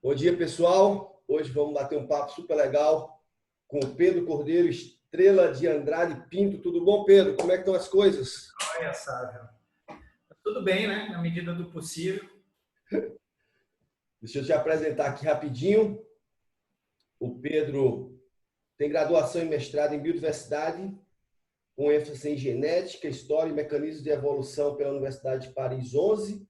Bom dia, pessoal. Hoje vamos bater um papo super legal com o Pedro Cordeiro, Estrela de Andrade Pinto. Tudo bom, Pedro? Como é que estão as coisas? Olha, Sávio. Tudo bem, né? Na medida do possível. Deixa eu te apresentar aqui rapidinho. O Pedro tem graduação e mestrado em biodiversidade, com ênfase em genética, história e mecanismos de evolução pela Universidade de Paris 11,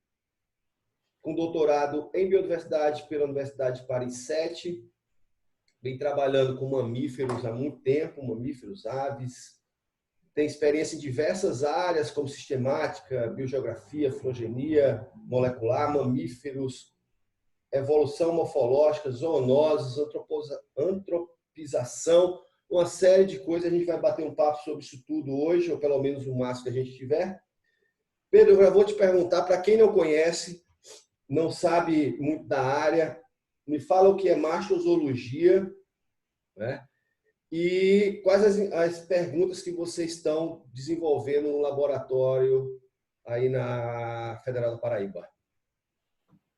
com doutorado em biodiversidade pela Universidade de Paris 7. Vem trabalhando com mamíferos há muito tempo, mamíferos, aves. Tem experiência em diversas áreas, como sistemática, biogeografia, filogenia molecular, mamíferos, evolução morfológica, zoonoses, antropização, uma série de coisas. A gente vai bater um papo sobre isso tudo hoje, ou pelo menos o máximo que a gente tiver. Pedro, eu já vou te perguntar, para quem não conhece, não sabe muito da área, me fala o que é mastozoologia, né? E quais as perguntas que vocês estão desenvolvendo no laboratório aí na Federal da Paraíba?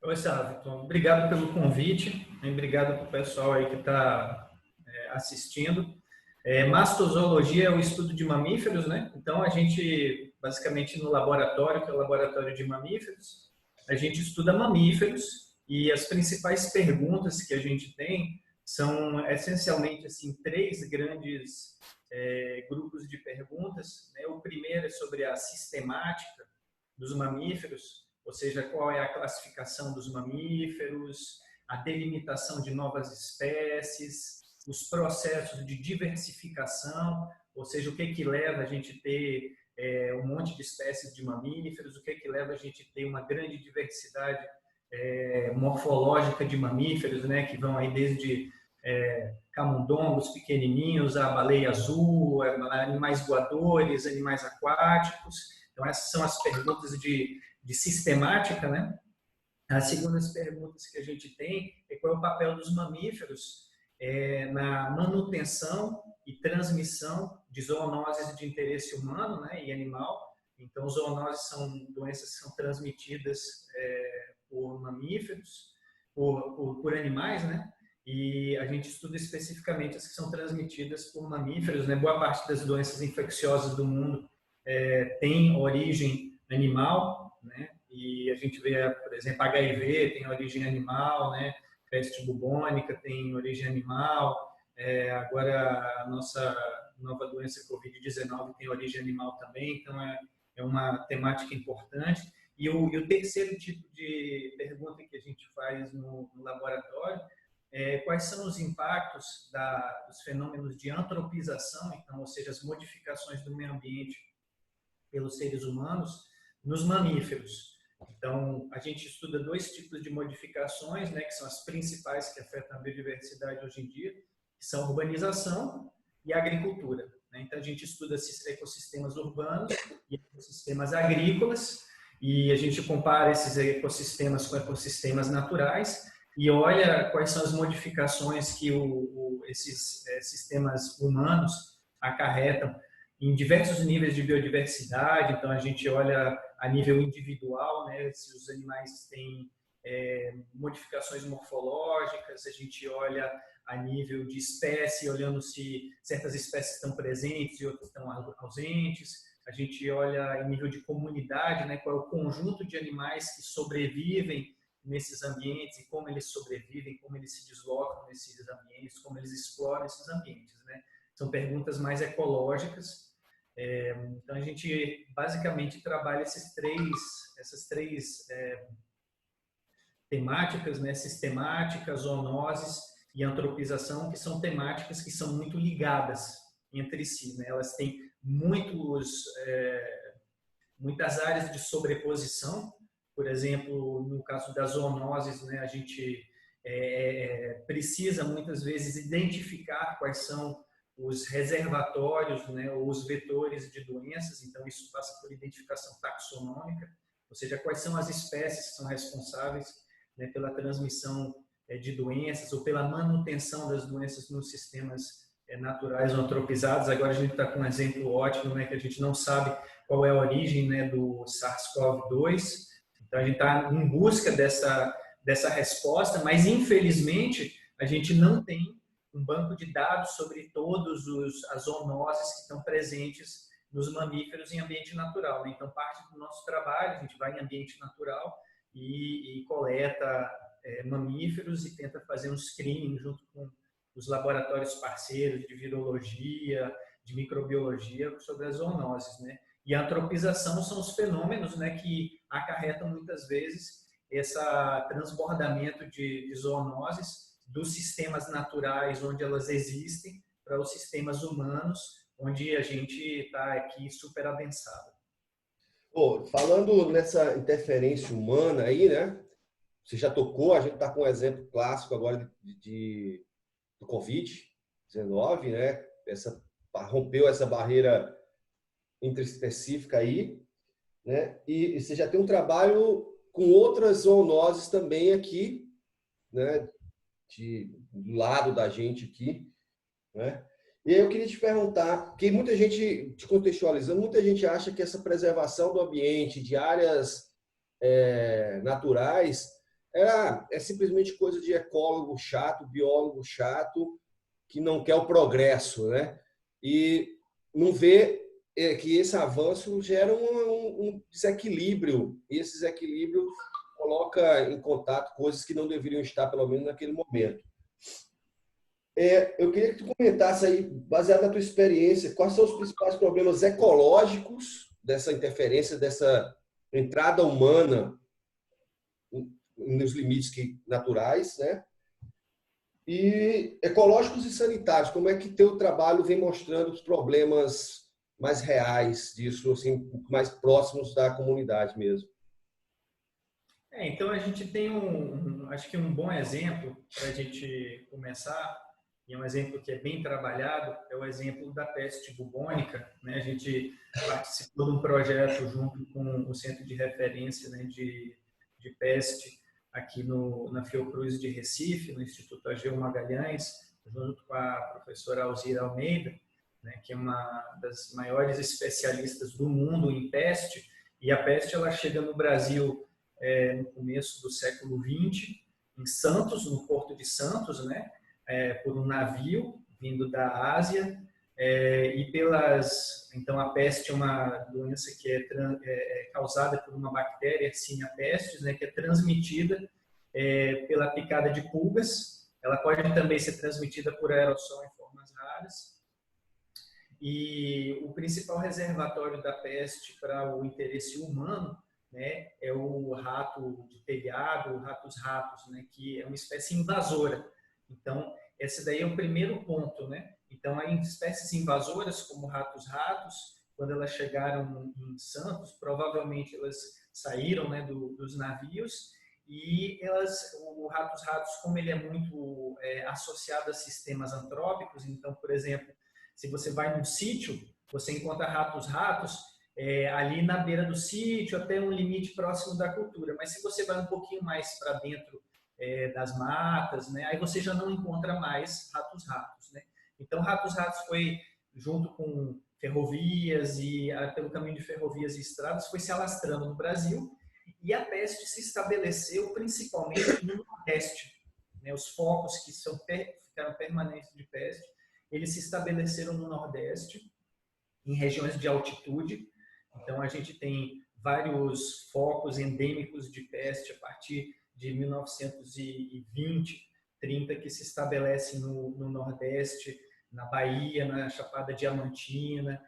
Oi, Sávio. Então, obrigado pelo convite. Obrigado para o pessoal aí que está assistindo. Mastozoologia é o estudo de mamíferos, né? Então, a gente, basicamente, no laboratório, que é o laboratório de mamíferos, a gente estuda mamíferos e as principais perguntas que a gente tem são, essencialmente, assim, três grandes grupos de perguntas, né? O primeiro é sobre a sistemática dos mamíferos, ou seja, qual é a classificação dos mamíferos, a delimitação de novas espécies, os processos de diversificação, ou seja, o que leva a gente ter um monte de espécies de mamíferos, o que leva a gente ter uma grande diversidade morfológica de mamíferos, né, que vão aí desde camundongos pequenininhos, a baleia azul, animais voadores, animais aquáticos. Então, essas são as perguntas de sistemática, né? As segundas perguntas que a gente tem é qual é o papel dos mamíferos na manutenção e transmissão de zoonoses de interesse humano, né, e animal. Então, zoonoses são doenças que são transmitidas por mamíferos, por animais, né? E a gente estuda especificamente as que são transmitidas por mamíferos, né? Boa parte das doenças infecciosas do mundo tem origem animal, né? E a gente vê, por exemplo, HIV tem origem animal, né? Peste bubônica tem origem animal. Agora a nossa nova doença COVID-19 tem origem animal também, então é uma temática importante. E o terceiro tipo de pergunta que a gente faz no laboratório é quais são os impactos dos fenômenos de antropização, então, ou seja, as modificações do meio ambiente pelos seres humanos nos mamíferos. Então, a gente estuda dois tipos de modificações, né, que são as principais que afetam a biodiversidade hoje em dia, que são a urbanização e a agricultura, né? Então, a gente estuda esses ecossistemas urbanos e ecossistemas agrícolas, e a gente compara esses ecossistemas com ecossistemas naturais e olha quais são as modificações que esses sistemas humanos acarretam em diversos níveis de biodiversidade. Então, a gente olha a nível individual, né, se os animais têm modificações morfológicas, a gente olha a nível de espécie, olhando se certas espécies estão presentes e outras estão ausentes. A gente olha em nível de comunidade, né, qual é o conjunto de animais que sobrevivem nesses ambientes e como eles sobrevivem, como eles se deslocam nesses ambientes, como eles exploram esses ambientes, né? São perguntas mais ecológicas. Então, a gente basicamente trabalha essas três temáticas, né? Sistemática, zoonoses e antropização, que são temáticas que são muito ligadas entre si, né? Elas têm muitas áreas de sobreposição. Por exemplo, no caso das zoonoses, né, a gente precisa muitas vezes identificar quais são os reservatórios, né, ou os vetores de doenças. Então, isso passa por identificação taxonômica, ou seja, quais são as espécies que são responsáveis, né, pela transmissão de doenças ou pela manutenção das doenças nos sistemas naturais ou antropizados. Agora a gente está com um exemplo ótimo, né, que a gente não sabe qual é a origem, né, do SARS-CoV-2. Então, a gente está em busca dessa dessa resposta, mas infelizmente a gente não tem um banco de dados sobre todas as zoonoses que estão presentes nos mamíferos em ambiente natural, né? Então, parte do nosso trabalho, a gente vai em ambiente natural e coleta mamíferos e tenta fazer um screening junto com os laboratórios parceiros de virologia, de microbiologia sobre as zoonoses, né? E a antropização são os fenômenos, né, que acarretam muitas vezes esse transbordamento de zoonoses dos sistemas naturais onde elas existem para os sistemas humanos onde a gente está aqui super avançado. Falando nessa interferência humana aí, né? Você já tocou, a gente está com um exemplo clássico agora do Covid-19, né? Rompeu essa barreira intraespecífica aí, né? E você já tem um trabalho com outras zoonoses também aqui, né? Do lado da gente aqui, né? E aí eu queria te perguntar, porque muita gente, te contextualizando, muita gente acha que essa preservação do ambiente, de áreas naturais, é simplesmente coisa de ecólogo chato, biólogo chato, que não quer o progresso, né? E não vê que esse avanço gera um desequilíbrio, e esse desequilíbrio coloca em contato coisas que não deveriam estar, pelo menos naquele momento. Eu queria que tu comentasse aí, baseado na tua experiência, quais são os principais problemas ecológicos dessa interferência, dessa entrada humana nos limites naturais, né? E ecológicos e sanitários, como é que teu trabalho vem mostrando os problemas mais reais disso, assim, mais próximos da comunidade mesmo? Então a gente tem acho que um bom exemplo para a gente começar, e é um exemplo que é bem trabalhado, é o exemplo da peste bubônica, né? A gente participou de um projeto junto com o Centro de Referência, né, de peste aqui na Fiocruz de Recife, no Instituto Ageu Magalhães, junto com a professora Alzira Almeida, né, que é uma das maiores especialistas do mundo em peste, e a peste ela chega no Brasil no começo do século XX, em Santos, no Porto de Santos, né, por um navio vindo da Ásia, então a peste é uma doença que é causada por uma bactéria, Yersinia pestis, né, que é transmitida pela picada de pulgas. Ela pode também ser transmitida por aerossol em formas raras. E o principal reservatório da peste para o interesse humano, né, é o rato de telhado, o ratos-ratos, né, que é uma espécie invasora. Então, esse daí é o primeiro ponto, né? Então, aí, espécies invasoras, como ratos-ratos, quando elas chegaram em Santos, provavelmente elas saíram, né, dos navios, e o ratos-ratos, como ele é muito associado a sistemas antrópicos, então, por exemplo, se você vai num sítio, você encontra ratos-ratos ali na beira do sítio, até um limite próximo da cultura. Mas se você vai um pouquinho mais para dentro das matas, né, aí você já não encontra mais ratos-ratos, né? Então, ratos-ratos foi, junto com ferrovias e pelo caminho de ferrovias e estradas, foi se alastrando no Brasil, e a peste se estabeleceu principalmente no Nordeste, né? Os focos que ficaram permanentes de peste, eles se estabeleceram no Nordeste, em regiões de altitude. Então, a gente tem vários focos endêmicos de peste a partir de 1920, 30, que se estabelecem no Nordeste, na Bahia, na Chapada Diamantina,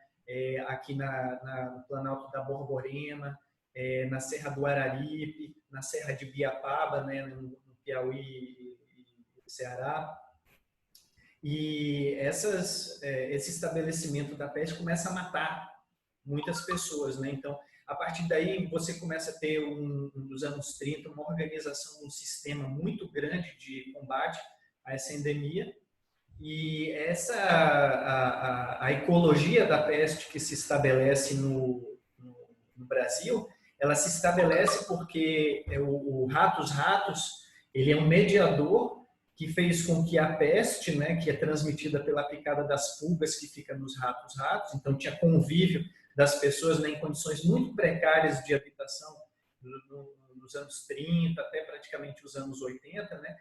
aqui no Planalto da Borborema, na Serra do Araripe, na Serra de Biapaba, né, no Piauí e Ceará. E esse estabelecimento da peste começa a matar muitas pessoas, né? Então, a partir daí, você começa a ter, nos anos 30, uma organização, um sistema muito grande de combate a essa endemia. E a ecologia da peste que se estabelece no Brasil, ela se estabelece porque o ratos-ratos, ele é um mediador que fez com que a peste, né, que é transmitida pela picada das pulgas que fica nos ratos-ratos, então tinha convívio das pessoas, né, em condições muito precárias de habitação nos anos 30 até praticamente os anos 80, né?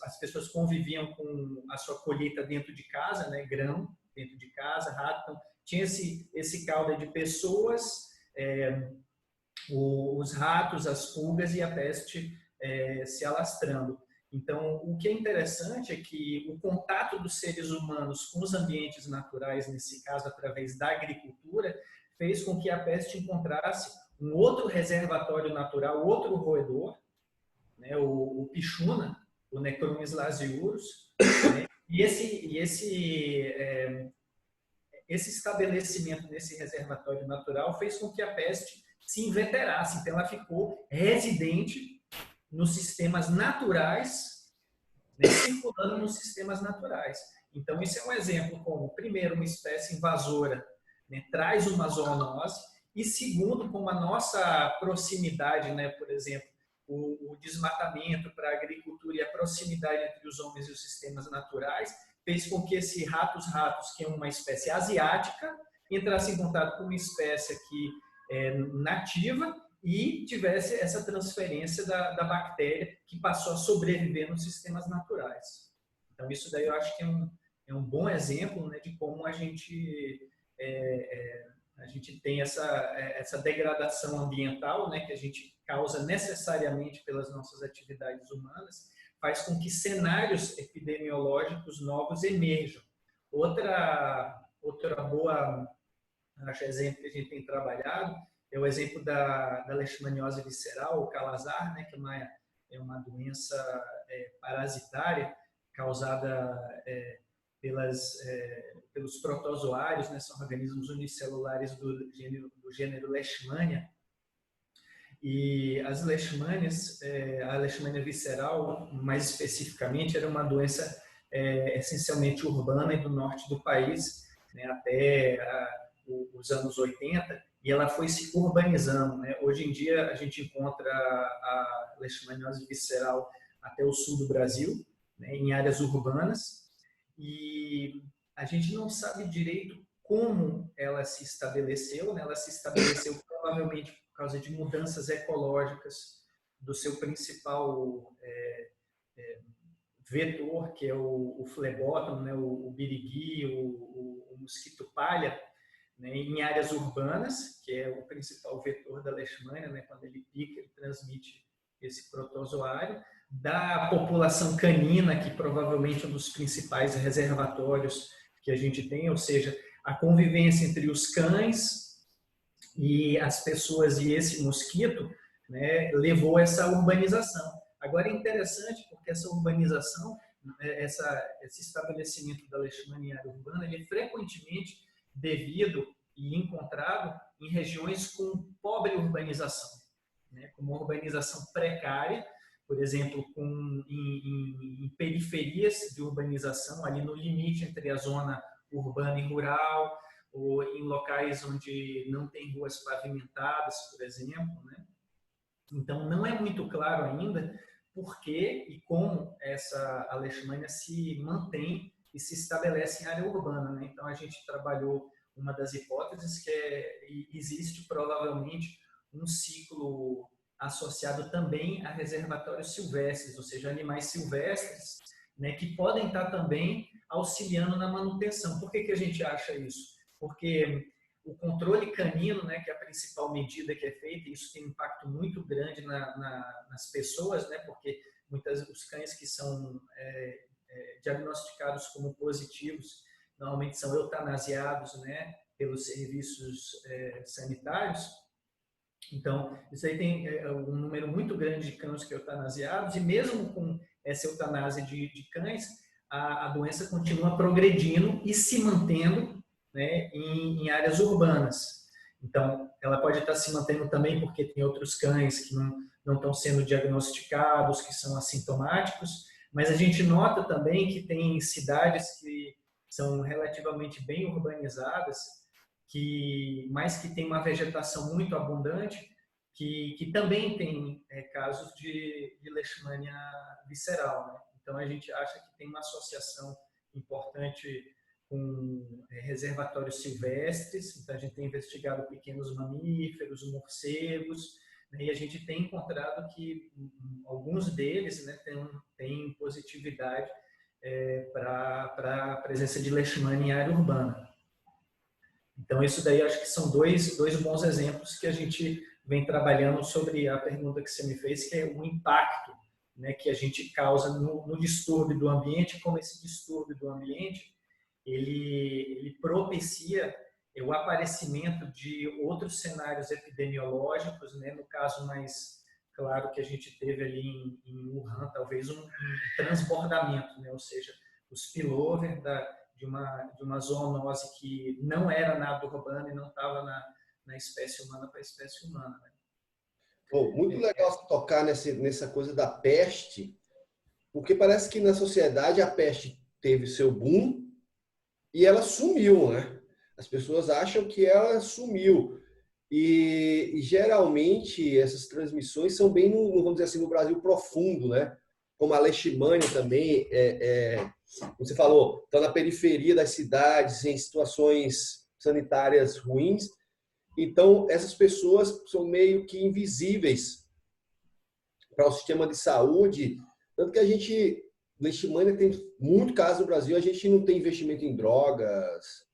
As pessoas conviviam com a sua colheita dentro de casa, né? Grão dentro de casa, rato. Então, tinha esse caldo de pessoas, os ratos, as pulgas e a peste se alastrando. Então, o que é interessante é que o contato dos seres humanos com os ambientes naturais, nesse caso através da agricultura, fez com que a peste encontrasse um outro reservatório natural, outro roedor, né, o pichuna, o Necromis lasiurus, né, e esse estabelecimento nesse reservatório natural fez com que a peste se inveterasse. Então, ela ficou residente nos sistemas naturais, né, circulando nos sistemas naturais. Então, isso é um exemplo como, primeiro, uma espécie invasora, né, traz uma zoonose, e segundo, como a nossa proximidade, né, por exemplo, o desmatamento para a agricultura e a proximidade entre os homens e os sistemas naturais, fez com que esse ratos, que é uma espécie asiática, entrasse em contato com uma espécie aqui nativa e tivesse essa transferência da bactéria que passou a sobreviver nos sistemas naturais. Então, isso daí eu acho que é um bom exemplo, né, de como a gente tem essa degradação ambiental, né, que a gente causa necessariamente pelas nossas atividades humanas, faz com que cenários epidemiológicos novos emerjam. Outra boa, acho, exemplo que a gente tem trabalhado é o exemplo da leishmaniose visceral, o calazar, né, que é uma doença parasitária causada pelos protozoários, né, são organismos unicelulares do gênero Leishmania. E as leishmanias, a leishmania visceral, mais especificamente, era uma doença essencialmente urbana e do norte do país, né, até os anos 80, e ela foi se urbanizando, né? Hoje em dia, a gente encontra a leishmaniose visceral até o sul do Brasil, né, em áreas urbanas, e a gente não sabe direito como ela se estabeleceu, né? Ela se estabeleceu provavelmente por causa de mudanças ecológicas do seu principal vetor, que é o flebótomo, né? O birigui, o mosquito palha, né? Em áreas urbanas, que é o principal vetor da leishmania, né? Quando ele pica, ele transmite esse protozoário, da população canina, que provavelmente é um dos principais reservatórios que a gente tem, ou seja, a convivência entre os cães e as pessoas e esse mosquito, né, levou a essa urbanização. Agora é interessante porque essa urbanização, esse estabelecimento da leishmania em área urbana, ele é frequentemente devido e encontrado em regiões com pobre urbanização, né, com uma urbanização precária, por exemplo, em periferias de urbanização, ali no limite entre a zona urbana e rural, ou em locais onde não tem ruas pavimentadas, por exemplo, né? Então, não é muito claro ainda por que e como a leishmania se mantém e se estabelece em área urbana, né? Então, a gente trabalhou uma das hipóteses que existe provavelmente um ciclo associado também a reservatórios silvestres, ou seja, animais silvestres, né, que podem estar também auxiliando na manutenção. Por que a gente acha isso? Porque o controle canino, né, que é a principal medida que é feita, isso tem um impacto muito grande nas pessoas, né, porque os cães que são diagnosticados como positivos normalmente são eutanasiados, né, pelos serviços sanitários. Então, isso aí tem um número muito grande de cães que são eutanasiados, e mesmo com essa eutanásia de cães, a doença continua progredindo e se mantendo, né, em áreas urbanas. Então, ela pode estar se mantendo também porque tem outros cães que não estão sendo diagnosticados, que são assintomáticos, mas a gente nota também que tem cidades que são relativamente bem urbanizadas, mas que tem uma vegetação muito abundante, que também tem casos de leishmania visceral, né? Então, a gente acha que tem uma associação importante com reservatórios silvestres. Então, a gente tem investigado pequenos mamíferos, morcegos, né, e a gente tem encontrado que alguns deles, né, têm positividade para a presença de leishmania em área urbana. Então, isso daí acho que são dois bons exemplos que a gente vem trabalhando sobre a pergunta que você me fez, que é o impacto, né, que a gente causa no distúrbio do ambiente, como esse distúrbio do ambiente ele propicia o aparecimento de outros cenários epidemiológicos, né, no caso mais claro que a gente teve ali em Wuhan, talvez um transbordamento, né, ou seja, o spillover de uma zoonose que não era nada urbana e não estava na espécie humana para a espécie humana. Né? Bom, muito legal você tocar nessa coisa da peste, porque parece que na sociedade a peste teve seu boom e ela sumiu, né? As pessoas acham que ela sumiu. E geralmente essas transmissões são bem, vamos dizer assim, no Brasil profundo, né? Como a leishmania também, como você falou, está na periferia das cidades, em situações sanitárias ruins. Então, essas pessoas são meio que invisíveis para o sistema de saúde. Tanto que a gente, leishmania tem muito caso no Brasil, a gente não tem investimento em drogas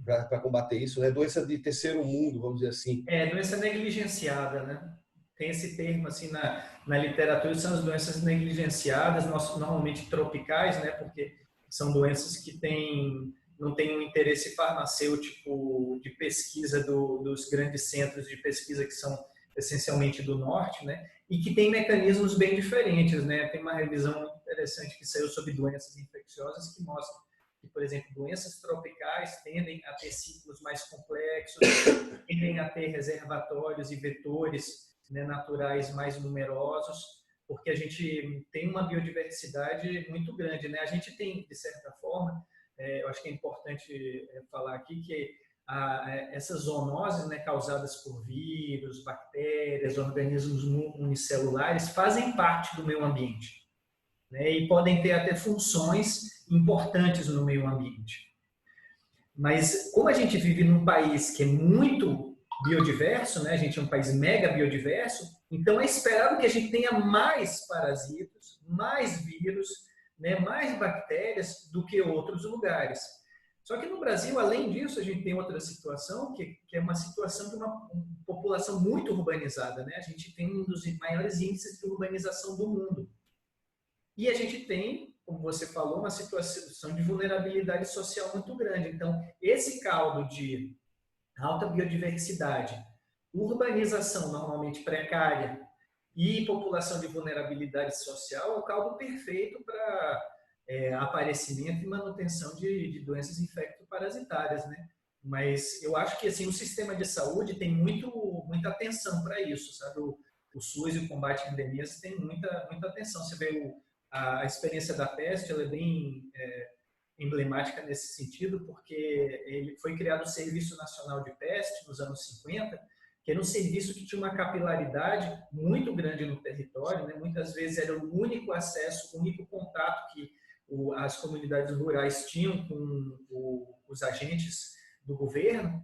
para combater isso, né? Doença de terceiro mundo, vamos dizer assim. Doença negligenciada, né? Tem esse termo assim na literatura, são as doenças negligenciadas, normalmente tropicais, né? Porque são doenças que não têm um interesse farmacêutico de pesquisa dos grandes centros de pesquisa que são essencialmente do norte, né? E que tem mecanismos bem diferentes, né? Tem uma revisão muito interessante que saiu sobre doenças infecciosas que mostra que, por exemplo, doenças tropicais tendem a ter ciclos mais complexos, tendem a ter reservatórios e vetores, né, naturais mais numerosos, porque a gente tem uma biodiversidade muito grande, né? A gente tem, de certa forma, eu acho que é importante falar aqui que essas zoonoses, né, causadas por vírus, bactérias, organismos unicelulares, fazem parte do meio ambiente, né, e podem ter até funções importantes no meio ambiente. Mas como a gente vive num país que é muito biodiverso, né, a gente é um país mega biodiverso, então é esperado que a gente tenha mais parasitas, mais vírus, né, mais bactérias do que outros lugares. Só que no Brasil, além disso, a gente tem outra situação, que é uma situação de uma população muito urbanizada, né? A gente tem um dos maiores índices de urbanização do mundo. E a gente tem, como você falou, uma situação de vulnerabilidade social muito grande. Então, esse caldo de alta biodiversidade, urbanização normalmente precária e população de vulnerabilidade social é o caldo perfeito para aparecimento e manutenção de doenças infecto-parasitárias, né? Mas eu acho que assim o sistema de saúde tem muita atenção para isso, sabe? O SUS e o combate a endemias tem muita atenção. Você vê a experiência da peste, ela é bem emblemática nesse sentido, porque ele foi criado o Serviço Nacional de Peste nos anos 50, que era um serviço que tinha uma capilaridade muito grande no território, né? Muitas vezes era o único acesso, o único contato que as comunidades rurais tinham com os agentes do governo,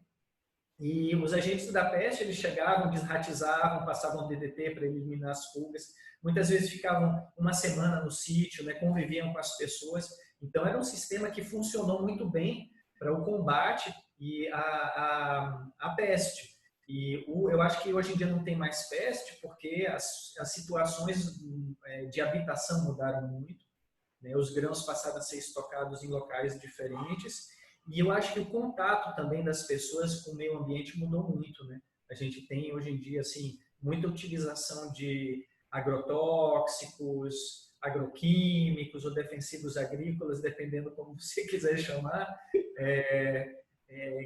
e os agentes da peste, eles chegavam, desratizavam, passavam DDT para eliminar as pulgas, muitas vezes ficavam uma semana no sítio, né, conviviam com as pessoas. Então, era um sistema que funcionou muito bem para o combate e a peste. E eu acho que hoje em dia não tem mais peste porque as situações de habitação mudaram muito, né? Os grãos passaram a ser estocados em locais diferentes e eu acho que o contato também das pessoas com o meio ambiente mudou muito, né? A gente tem hoje em dia assim muita utilização de agrotóxicos, agroquímicos ou defensivos agrícolas, dependendo como você quiser chamar,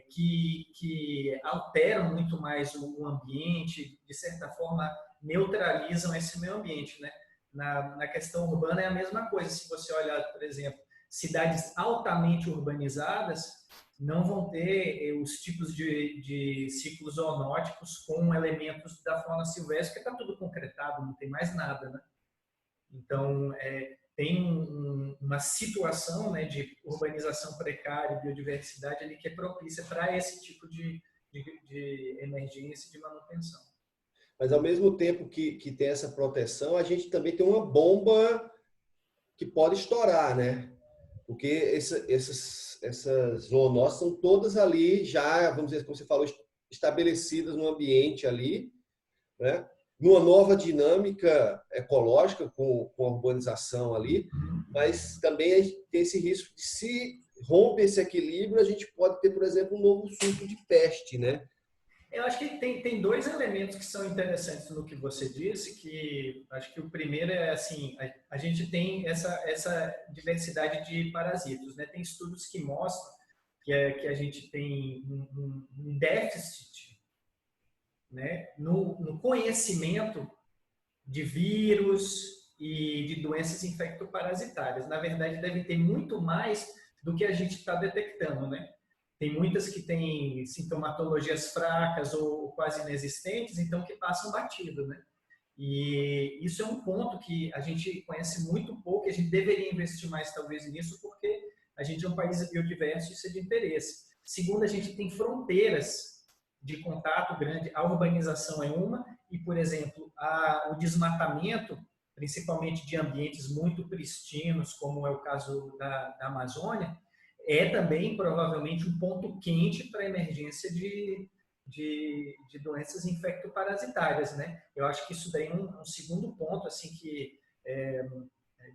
que alteram muito mais o ambiente, de certa forma neutralizam esse meio ambiente, né? Na questão urbana é a mesma coisa. Se você olhar, por exemplo, cidades altamente urbanizadas não vão ter os tipos de ciclos zoonóticos com elementos da fauna silvestre, porque está tudo concretado, não tem mais nada, né? Então, tem uma situação, né, de urbanização precária e biodiversidade ali que é propícia para esse tipo de emergência e de manutenção. mas ao mesmo tempo que tem essa proteção, a gente também tem uma bomba que pode estourar, né? Porque essas zoonoses são todas ali já, vamos dizer, como você falou, estabelecidas no ambiente ali, né? Numa nova dinâmica ecológica com a urbanização ali, mas também tem esse risco de, se rompe esse equilíbrio, a gente pode ter, por exemplo, um novo surto de peste, né? Eu acho que tem dois elementos que são interessantes no que você disse, que acho que o primeiro é assim, a gente tem essa diversidade de parasitos, né? Tem estudos que mostram que a gente tem um déficit, né, no conhecimento de vírus e de doenças infectoparasitárias. Na verdade, deve ter muito mais do que a gente está detectando, né? Tem muitas que têm sintomatologias fracas ou quase inexistentes, então que passam batido, né? E isso é um ponto que a gente conhece muito pouco, e a gente deveria investir mais talvez nisso, porque a gente é um país biodiverso e isso é de interesse. Segundo, a gente tem fronteiras de contato grande, a urbanização é uma, e, por exemplo, o desmatamento, principalmente de ambientes muito pristinos, como é o caso da Amazônia, é também provavelmente um ponto quente para a emergência de doenças infectoparasitárias, né? Eu acho que isso daí é um segundo ponto, assim, que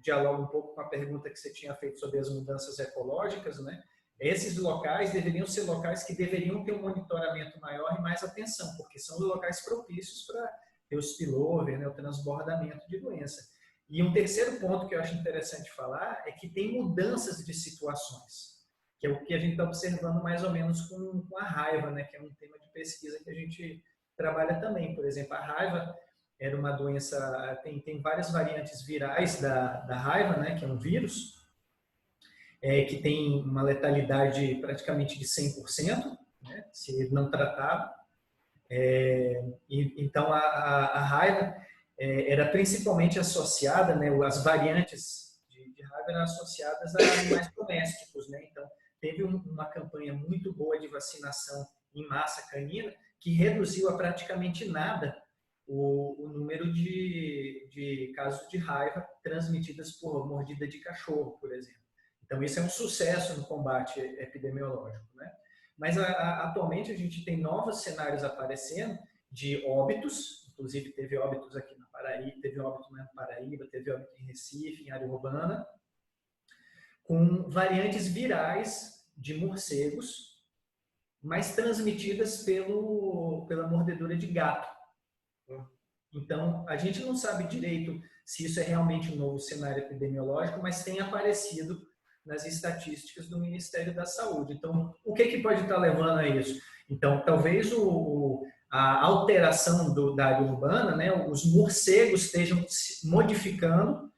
dialoga um pouco com a pergunta que você tinha feito sobre as mudanças ecológicas, né? Esses locais deveriam ser locais que deveriam ter um monitoramento maior e mais atenção, porque são os locais propícios para ter o spillover, né, o transbordamento de doença. E um terceiro ponto que eu acho interessante falar é que tem mudanças de situações, que é o que a gente está observando mais ou menos com a raiva, né, que é um tema de pesquisa que a gente trabalha também. Por exemplo, a raiva era uma doença, tem várias variantes virais da raiva, né, que é um vírus, que tem uma letalidade praticamente de 100%, né, se não tratado. Então, a raiva era principalmente associada, né, as variantes de raiva eram associadas a animais domésticos, né? Então, teve uma campanha muito boa de vacinação em massa canina que reduziu a praticamente nada o número de casos de raiva transmitidas por mordida de cachorro, por exemplo. Então, isso é um sucesso no combate epidemiológico, né? Mas atualmente a gente tem novos cenários aparecendo de óbitos, inclusive teve óbitos aqui na Paraíba, teve óbito na Paraíba, teve óbito em Recife, em área urbana, com variantes virais de morcegos, mas transmitidas pela mordedura de gato. Então, a gente não sabe direito se isso é realmente um novo cenário epidemiológico, mas tem aparecido nas estatísticas do Ministério da Saúde. Então, o que pode estar levando a isso? Então, talvez a alteração da área urbana, né, os morcegos estejam modificando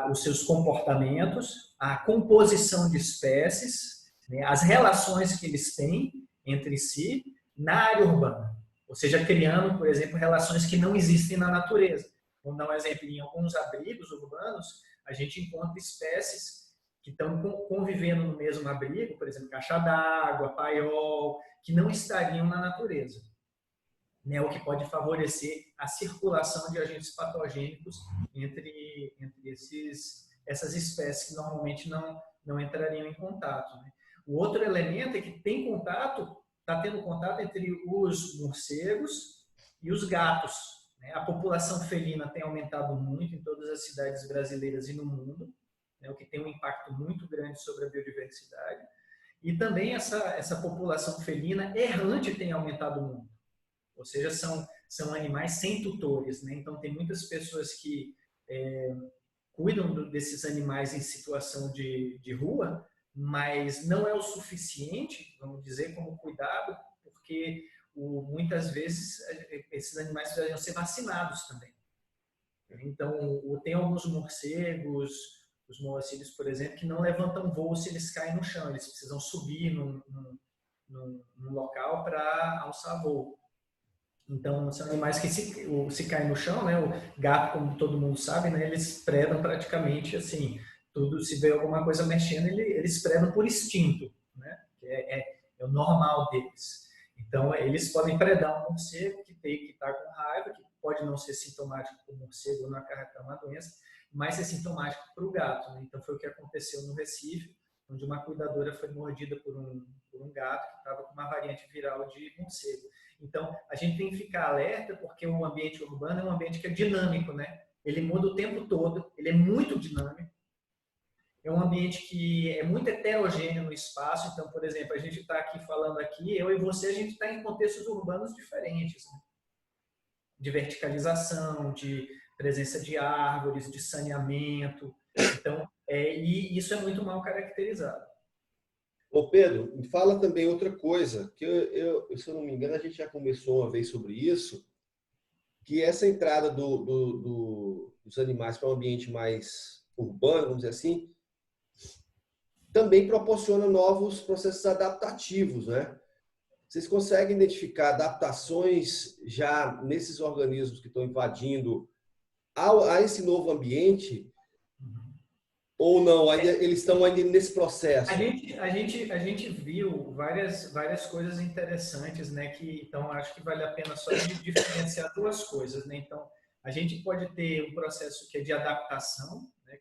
os seus comportamentos, a composição de espécies, né, as relações que eles têm entre si na área urbana. Ou seja, criando, por exemplo, relações que não existem na natureza. Vamos dar um exemplo, em alguns abrigos urbanos, a gente encontra espécies que estão convivendo no mesmo abrigo, por exemplo, caixa d'água, paiol, que não estariam na natureza, né? O que pode favorecer a circulação de agentes patogênicos entre essas espécies que normalmente não entrariam em contato, né? O outro elemento é que está tendo contato entre os morcegos e os gatos, né? A população felina tem aumentado muito em todas as cidades brasileiras e no mundo, né, o que tem um impacto muito grande sobre a biodiversidade. E também essa população felina errante tem aumentado muito. Ou seja, são animais sem tutores, né? Então, tem muitas pessoas que cuidam desses animais em situação de rua, mas não é o suficiente, vamos dizer, como cuidado, porque muitas vezes esses animais precisam ser vacinados também. Então, tem alguns morcegos, os moacídeos, por exemplo, que não levantam voo se eles caem no chão, eles precisam subir num local para alçar voo. Então, são animais que se caem no chão, né? O gato, como todo mundo sabe, né? Eles predam praticamente assim, se vê alguma coisa mexendo, eles predam por instinto, né? É o normal deles. Então, eles podem predar um morcego que está com raiva, que pode não ser sintomático para o morcego ou não acarretar uma doença, mas é sintomático para o gato, né? Então, foi o que aconteceu no Recife, onde uma cuidadora foi mordida por um gato que estava com uma variante viral de morcego. Então, a gente tem que ficar alerta, porque o ambiente urbano é um ambiente que é dinâmico, né? Ele muda o tempo todo, ele é muito dinâmico. É um ambiente que é muito heterogêneo no espaço. Então, por exemplo, a gente está aqui falando aqui, eu e você, a gente está em contextos urbanos diferentes, né? De verticalização, de presença de árvores, de saneamento. Então, e isso é muito mal caracterizado. Ô Pedro, me fala também outra coisa, que se eu não me engano, a gente já conversou uma vez sobre isso, que essa entrada dos animais para um ambiente mais urbano, vamos dizer assim, também proporciona novos processos adaptativos, né? Vocês conseguem identificar adaptações já nesses organismos que estão invadindo a esse novo ambiente? Ou não? Eles estão ainda nesse processo? A gente viu várias coisas interessantes, né? Então, acho que vale a pena só diferenciar duas coisas, né? Então, a gente pode ter um processo que é de adaptação, né?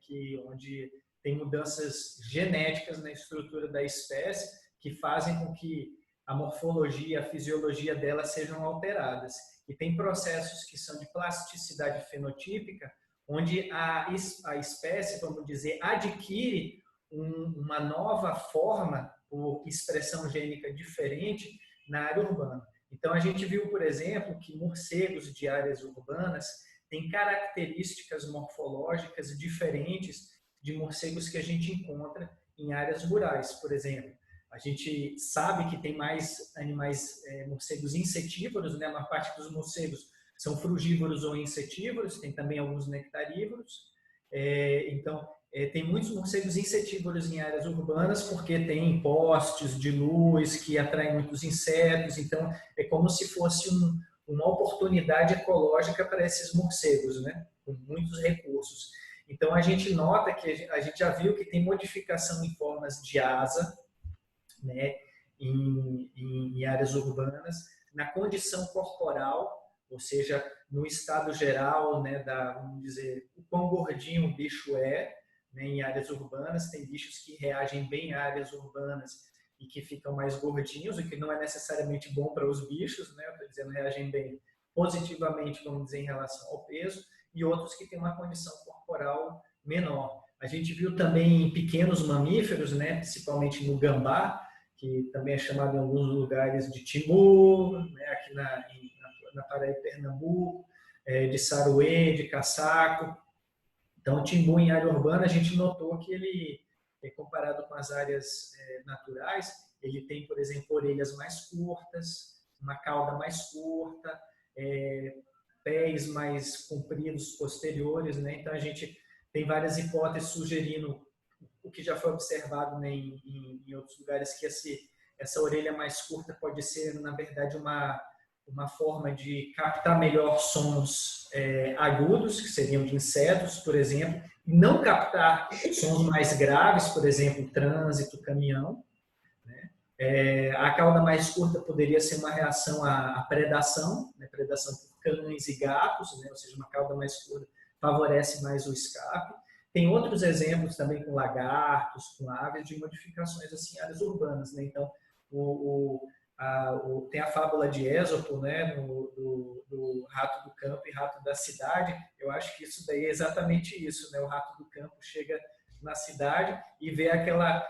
Onde tem mudanças genéticas na estrutura da espécie que fazem com que a morfologia, a fisiologia dela sejam alteradas. E tem processos que são de plasticidade fenotípica, onde a espécie, vamos dizer, adquire uma nova forma por expressão gênica diferente na área urbana. Então, a gente viu, por exemplo, que morcegos de áreas urbanas têm características morfológicas diferentes de morcegos que a gente encontra em áreas rurais, por exemplo. A gente sabe que tem mais animais, morcegos insetívoros, né? A maior parte dos morcegos são frugívoros ou insetívoros, tem também alguns nectarívoros. Então, tem muitos morcegos insetívoros em áreas urbanas, porque tem postes de luz que atraem muitos insetos. Então, é como se fosse uma oportunidade ecológica para esses morcegos, né? Com muitos recursos. Então, a gente nota que a gente já viu que tem modificação em formas de asa, né? Em áreas urbanas, na condição corporal, ou seja, no estado geral, né, vamos dizer, o quão gordinho o bicho é, né, em áreas urbanas. Tem bichos que reagem bem em áreas urbanas e que ficam mais gordinhos, o que não é necessariamente bom para os bichos, né, eu estou dizendo, reagem bem positivamente, vamos dizer, em relação ao peso, e outros que têm uma condição corporal menor. A gente viu também em pequenos mamíferos, né, principalmente no gambá, que também é chamado em alguns lugares de timur, né, aqui na Paraíba, Pernambuco, de saruê, de caçaco. Então, o timbu em área urbana, a gente notou que ele, comparado com as áreas naturais, ele tem, por exemplo, orelhas mais curtas, uma cauda mais curta, pés mais compridos posteriores, né? Então, a gente tem várias hipóteses sugerindo o que já foi observado, né, em outros lugares, que essa orelha mais curta pode ser, na verdade, uma forma de captar melhor sons agudos, que seriam de insetos, por exemplo, e não captar sons mais graves, por exemplo, trânsito, caminhão, né? A cauda mais curta poderia ser uma reação à predação, né? Predação por cães e gatos, né? Ou seja, uma cauda mais curta favorece mais o escape. Tem outros exemplos também com lagartos, com aves, de modificações assim, em áreas urbanas, né? Então, tem a fábula de Ésopo, né, do rato do campo e rato da cidade. Eu acho que isso daí é exatamente isso, né? O rato do campo chega na cidade e vê aquela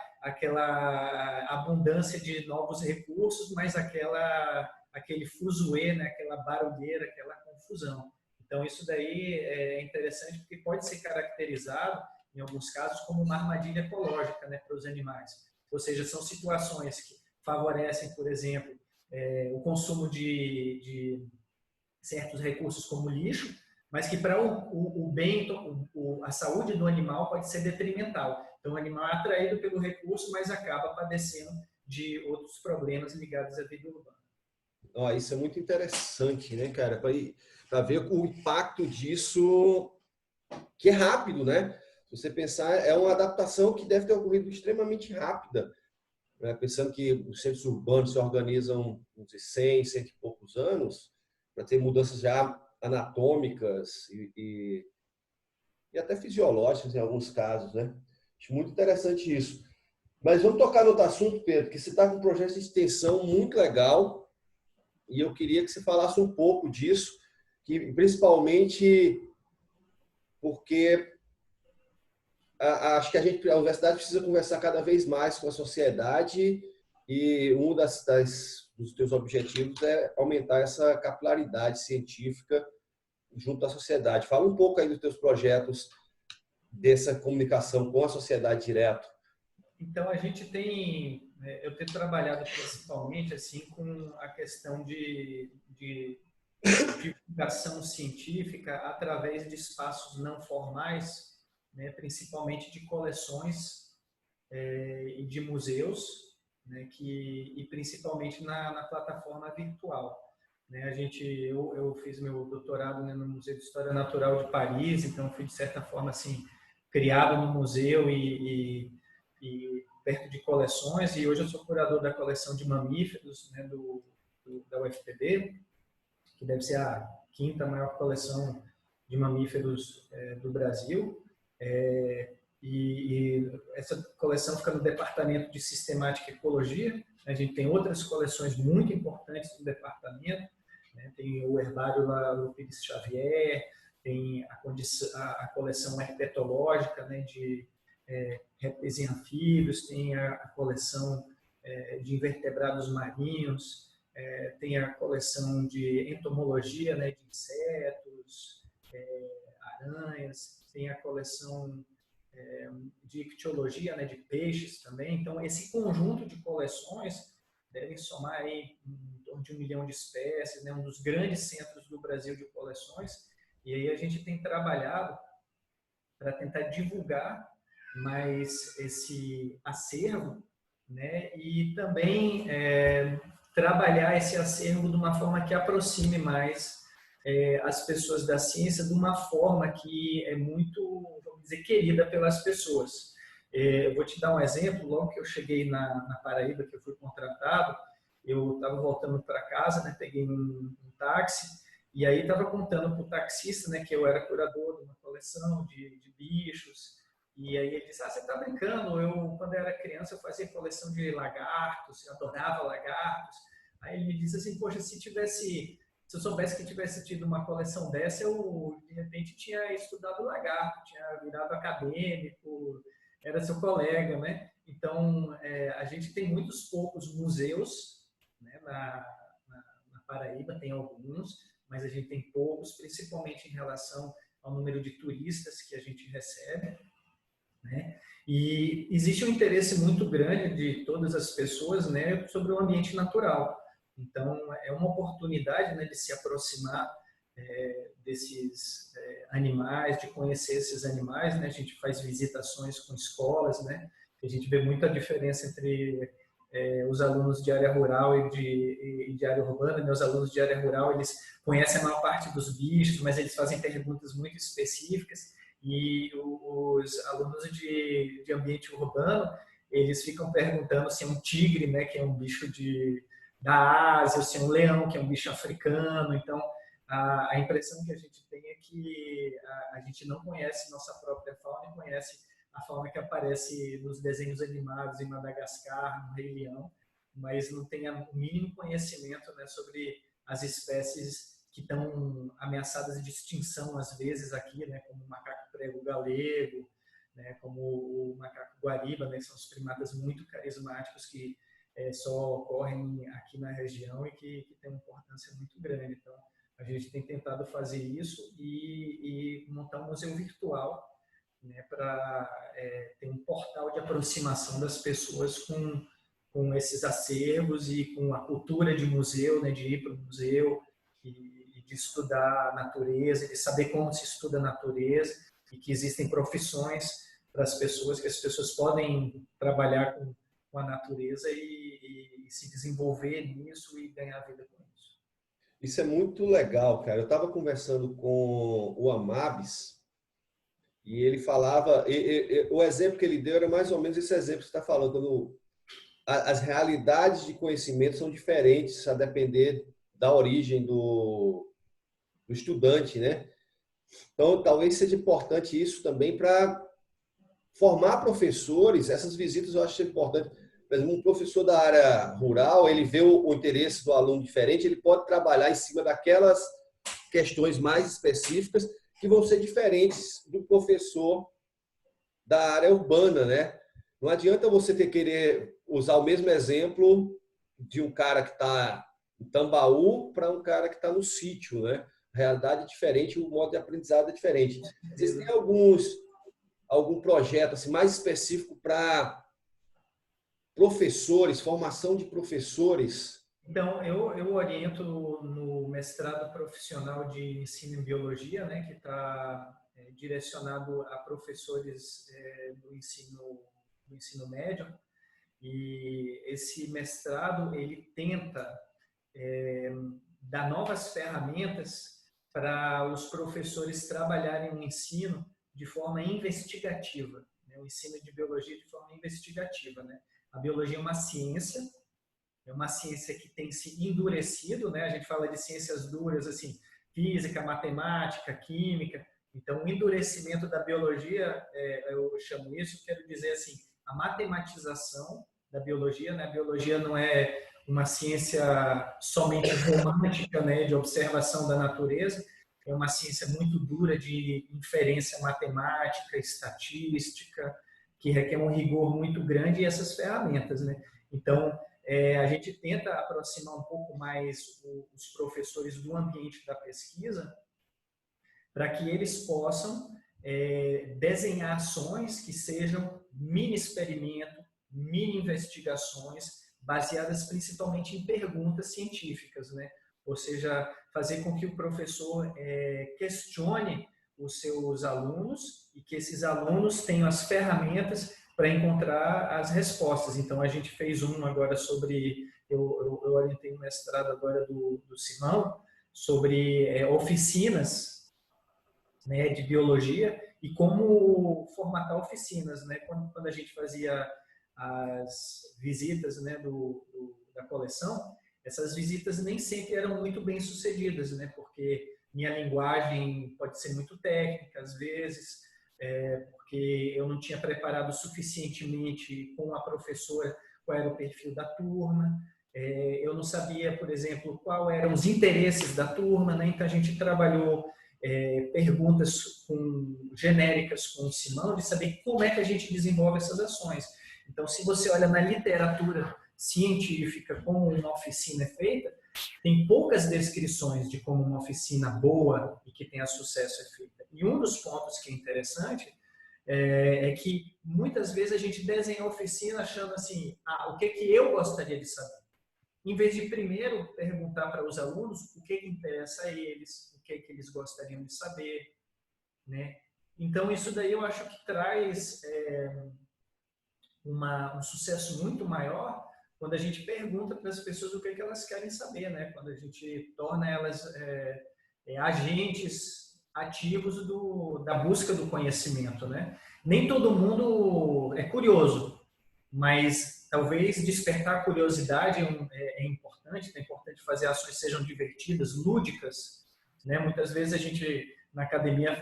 abundância de novos recursos, mas aquele fuzuê, né, aquela barulheira, aquela confusão. Então, isso daí é interessante porque pode ser caracterizado, em alguns casos, como uma armadilha ecológica, né, para os animais. Ou seja, são situações que favorecem, por exemplo, o consumo de certos recursos como lixo, mas que para o bem, a saúde do animal pode ser detrimental. Então, o animal é atraído pelo recurso, mas acaba padecendo de outros problemas ligados à vida urbana. Isso é muito interessante, né, cara? Para ver o impacto disso, que é rápido, né? Se você pensar, é uma adaptação que deve ter ocorrido extremamente rápida. né? Pensando que os centros urbanos se organizam uns 100, cento e poucos anos, para ter mudanças já anatômicas e até fisiológicas em alguns casos, né? Acho muito interessante isso. Mas vamos tocar no outro assunto, Pedro, que você está com um projeto de extensão muito legal e eu queria que você falasse um pouco disso, que principalmente porque acho que a universidade precisa conversar cada vez mais com a sociedade e um dos teus objetivos é aumentar essa capilaridade científica junto à sociedade. Fala um pouco aí dos teus projetos dessa comunicação com a sociedade direto. Então, a gente tem, eu tenho trabalhado principalmente assim com a questão de divulgação científica através de espaços não formais, né, principalmente de coleções e de museus, né, e principalmente na plataforma virtual. Né, eu fiz meu doutorado, né, no Museu de História Natural de Paris, então fui de certa forma assim criado no museu e perto de coleções, e hoje eu sou curador da coleção de mamíferos, né, da UFPB, que deve ser a quinta maior coleção de mamíferos do Brasil. E essa coleção fica no Departamento de Sistemática e Ecologia. A gente tem outras coleções muito importantes do departamento, né? Tem o herbário lá do Pires Xavier, tem a coleção herpetológica, né, de répteis e anfíbios, tem a coleção de invertebrados marinhos, tem a coleção de entomologia, né, de insetos, aranhas, tem a coleção de ictiologia, né, de peixes também. Então, esse conjunto de coleções devem somar aí em torno de 1 milhão de espécies, né, um dos grandes centros do Brasil de coleções. E aí a gente tem trabalhado para tentar divulgar mais esse acervo, né, e também trabalhar esse acervo de uma forma que aproxime mais as pessoas da ciência, de uma forma que é muito, vamos dizer, querida pelas pessoas. Eu vou te dar um exemplo. Logo que eu cheguei na Paraíba, que eu fui contratado, eu estava voltando para casa, né, peguei um táxi, e aí estava contando para o taxista, né, que eu era curador de uma coleção de bichos, e aí ele disse: você está brincando? Quando eu era criança, eu fazia coleção de lagartos, eu adorava lagartos. Aí ele me disse assim: poxa, se eu soubesse que tivesse tido uma coleção dessa, eu, de repente, tinha estudado lagarto, tinha virado acadêmico, era seu colega, né? Então, a gente tem muitos poucos museus, né, na Paraíba, tem alguns, mas a gente tem poucos, principalmente em relação ao número de turistas que a gente recebe, né? E existe um interesse muito grande de todas as pessoas, né, sobre o ambiente natural. Então, é uma oportunidade, né, de se aproximar desses animais, de conhecer esses animais, né? A gente faz visitações com escolas, né? A gente vê muita diferença entre os alunos de área rural e de área urbana, né? Os alunos de área rural, eles conhecem a maior parte dos bichos, mas eles fazem perguntas muito específicas, e os alunos de ambiente urbano, eles ficam perguntando se é um tigre, né, que é um bicho da Ásia, ou se é um leão, que é um bicho africano. Então, a impressão que a gente tem é que a gente não conhece nossa própria fauna e conhece a fauna que aparece nos desenhos animados em Madagascar, no Rei Leão, mas não tem o mínimo conhecimento, né, sobre as espécies que estão ameaçadas de extinção às vezes aqui, né, como o macaco prego galego, né, como o macaco guariba, né, que são os primatas muito carismáticos que só ocorrem aqui na região e que tem uma importância muito grande. Então, a gente tem tentado fazer isso e montar um museu virtual, né, para ter um portal de aproximação das pessoas com esses acervos e com a cultura de museu, né, de ir para o museu e de estudar a natureza, de saber como se estuda a natureza, e que existem profissões para as pessoas, que as pessoas podem trabalhar com a natureza e se desenvolver nisso e ganhar vida com isso. Isso é muito legal, cara. Eu estava conversando com o Amabis e ele falava, o exemplo que ele deu era mais ou menos esse exemplo que você está falando, as realidades de conhecimento são diferentes a depender da origem do estudante, né? Então, talvez seja importante isso também para formar professores. Essas visitas eu acho importante. Por exemplo, um professor da área rural, ele vê o interesse do aluno diferente, ele pode trabalhar em cima daquelas questões mais específicas que vão ser diferentes do professor da área urbana, né? Não adianta você querer usar o mesmo exemplo de um cara que está em Tambaú para um cara que está no sítio, né? A realidade é diferente, o modo de aprendizado é diferente. Vocês têm algum projeto assim, mais específico para professores, formação de professores? Então, eu oriento no mestrado profissional de ensino em biologia, né, que está direcionado a professores do ensino médio. E esse mestrado, ele tenta dar novas ferramentas para os professores trabalharem o ensino de forma investigativa, né? O ensino de biologia de forma investigativa, né? A biologia é uma ciência que tem se endurecido, né? A gente fala de ciências duras, assim, física, matemática, química. Então, o endurecimento da biologia, eu chamo isso, quero dizer assim, a matematização da biologia, né? A biologia não é uma ciência somente romântica, né, de observação da natureza, é uma ciência muito dura de inferência matemática, estatística, que requer um rigor muito grande e essas ferramentas, né? Então, a gente tenta aproximar um pouco mais os professores do ambiente da pesquisa para que eles possam desenhar ações que sejam mini experimento, mini investigações, baseadas principalmente em perguntas científicas, né? Ou seja, fazer com que o professor questione os seus alunos e que esses alunos tenham as ferramentas para encontrar as respostas. Então, a gente fez um agora sobre, eu orientei um mestrado agora do Simão, sobre oficinas, né, de biologia e como formatar oficinas, né? Quando a gente fazia as visitas, né, da coleção, essas visitas nem sempre eram muito bem sucedidas, né? Porque minha linguagem pode ser muito técnica às vezes, porque eu não tinha preparado suficientemente com a professora qual era o perfil da turma, eu não sabia, por exemplo, qual eram os interesses da turma, né? Então a gente trabalhou perguntas genéricas com o Simão, de saber como é que a gente desenvolve essas ações. Então, se você olha na literatura científica como uma oficina é feita, tem poucas descrições de como uma oficina boa e que tenha sucesso é feita. E um dos pontos que é interessante é que muitas vezes a gente desenha a oficina achando assim, o que eu gostaria de saber? Em vez de primeiro perguntar para os alunos o que interessa a eles, o que eles gostariam de saber, né? Então, isso daí eu acho que traz um sucesso muito maior quando a gente pergunta para as pessoas o que elas querem saber, né? Quando a gente torna elas agentes ativos da busca do conhecimento, né? Nem todo mundo é curioso, mas talvez despertar a curiosidade é importante fazer ações que sejam divertidas, lúdicas, né? Muitas vezes a gente na academia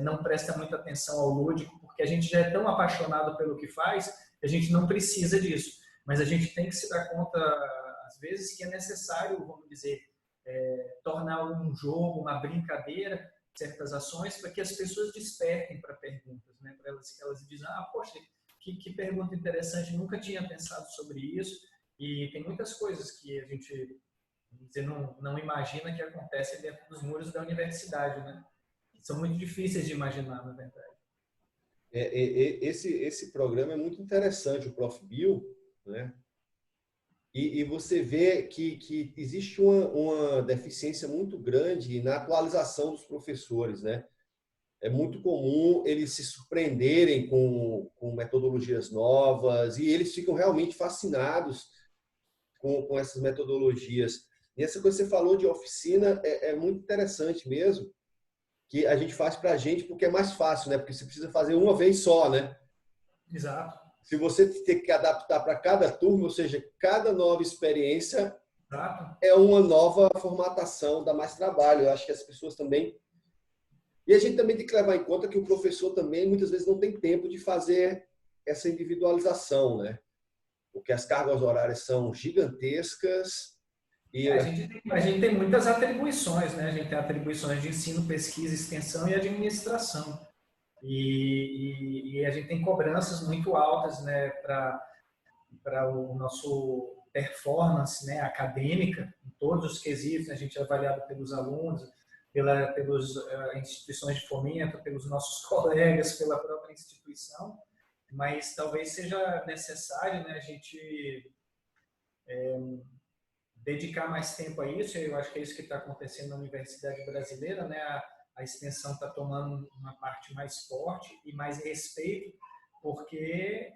não presta muita atenção ao lúdico, porque a gente já é tão apaixonado pelo que faz, que a gente não precisa disso. Mas a gente tem que se dar conta, às vezes, que é necessário, vamos dizer, tornar um jogo, uma brincadeira, certas ações, para que as pessoas despertem para perguntas, né? Para elas dizem, poxa, que pergunta interessante, nunca tinha pensado sobre isso. E tem muitas coisas que a gente não imagina que acontecem dentro dos muros da universidade, né? São muito difíceis de imaginar, na verdade. Esse programa é muito interessante, o Prof. Bill, né? E você vê que existe uma deficiência muito grande na atualização dos professores, né? É muito comum eles se surpreenderem com metodologias novas e eles ficam realmente fascinados com essas metodologias. E essa coisa que você falou de oficina é muito interessante mesmo, que a gente faz para a gente porque é mais fácil, né? Porque você precisa fazer uma vez só, né? Exato. Se você ter que adaptar para cada turma, ou seja, cada nova experiência Exato. é uma nova formatação, dá mais trabalho. Eu acho que as pessoas também... E a gente também tem que levar em conta que o professor também, muitas vezes, não tem tempo de fazer essa individualização, né? Porque as cargas horárias são gigantescas e A gente tem muitas atribuições, né? A gente tem atribuições de ensino, pesquisa, extensão e administração. E a gente tem cobranças muito altas, né, para o nosso performance, né, acadêmica, em todos os quesitos. A gente é avaliado pelos alunos, pelas instituições de fomento, pelos nossos colegas, pela própria instituição, mas talvez seja necessário, né, a gente dedicar mais tempo a isso. Eu acho que é isso que está acontecendo na Universidade Brasileira, né? A extensão está tomando uma parte mais forte e mais respeito, porque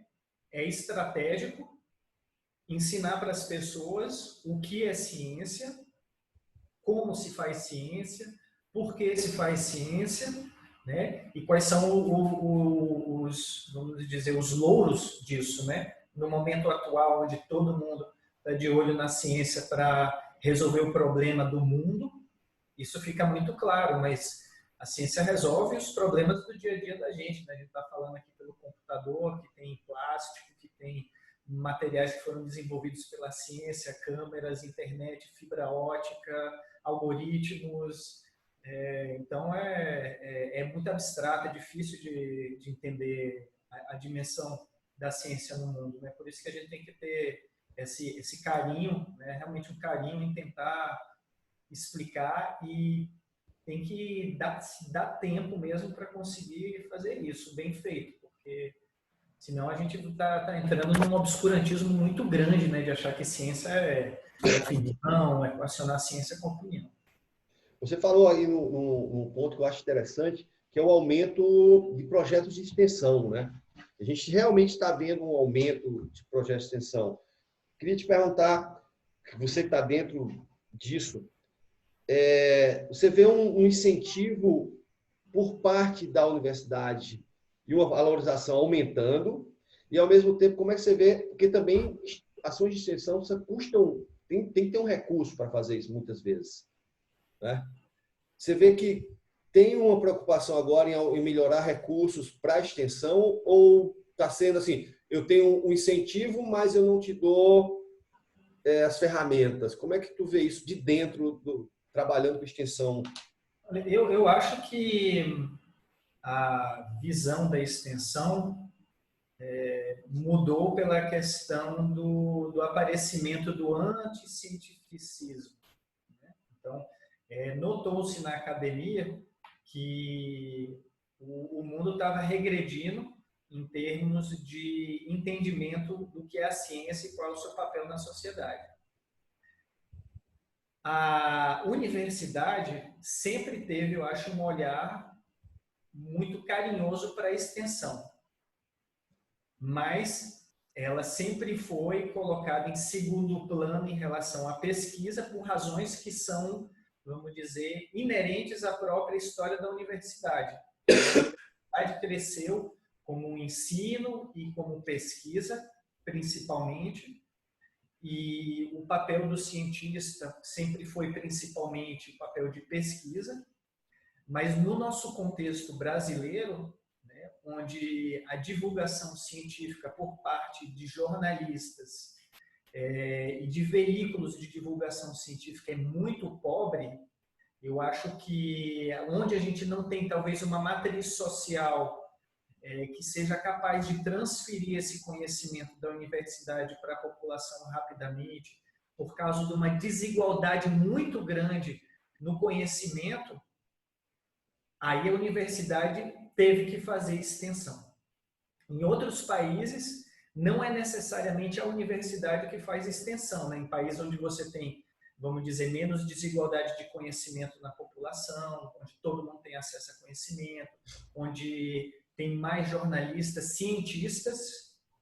é estratégico ensinar para as pessoas o que é ciência, como se faz ciência, por que se faz ciência, né? E quais são os, vamos dizer, os louros disso, né? No momento atual, onde todo mundo está de olho na ciência para resolver o problema do mundo, isso fica muito claro, mas a ciência resolve os problemas do dia a dia da gente, né? A gente está falando aqui pelo computador, que tem plástico, que tem materiais que foram desenvolvidos pela ciência, câmeras, internet, fibra ótica, algoritmos. Então, é muito abstrato, é difícil de entender a dimensão da ciência no mundo, né? Por isso que a gente tem que ter esse carinho, né? Realmente um carinho em tentar explicar, e tem que dar tempo mesmo para conseguir fazer isso bem feito, porque senão a gente está entrando num obscurantismo muito grande, né, de achar que ciência é opinião, é equacionar a ciência com opinião. Você falou aí num ponto que eu acho interessante, que é o aumento de projetos de extensão, né? A gente realmente está vendo um aumento de projetos de extensão. Queria te perguntar, você que está dentro disso, você vê um incentivo por parte da universidade e uma valorização aumentando, e ao mesmo tempo, como é que você vê, porque também ações de extensão custam, tem que ter um recurso para fazer isso muitas vezes, né? Você vê que tem uma preocupação agora em melhorar recursos para a extensão, ou está sendo assim, eu tenho um incentivo, mas eu não te dou as ferramentas? Como é que tu vê isso de dentro, trabalhando com extensão? Eu acho que a visão da extensão mudou pela questão do aparecimento do anticientificismo, né? Então, notou-se na academia que o mundo estava regredindo em termos de entendimento do que é a ciência e qual é o seu papel na sociedade. A universidade sempre teve, eu acho, um olhar muito carinhoso para a extensão, mas ela sempre foi colocada em segundo plano em relação à pesquisa por razões que são, vamos dizer, inerentes à própria história da universidade. A universidade cresceu como um ensino e como pesquisa, principalmente, e o papel do cientista sempre foi principalmente o papel de pesquisa, mas no nosso contexto brasileiro, né, onde a divulgação científica por parte de jornalistas e de veículos de divulgação científica é muito pobre, eu acho que onde a gente não tem talvez uma matriz social que seja capaz de transferir esse conhecimento da universidade para a população rapidamente, por causa de uma desigualdade muito grande no conhecimento, aí a universidade teve que fazer extensão. Em outros países, não é necessariamente a universidade que faz extensão, né? Em países onde você tem, vamos dizer, menos desigualdade de conhecimento na população, onde todo mundo tem acesso a conhecimento, onde tem mais jornalistas, cientistas,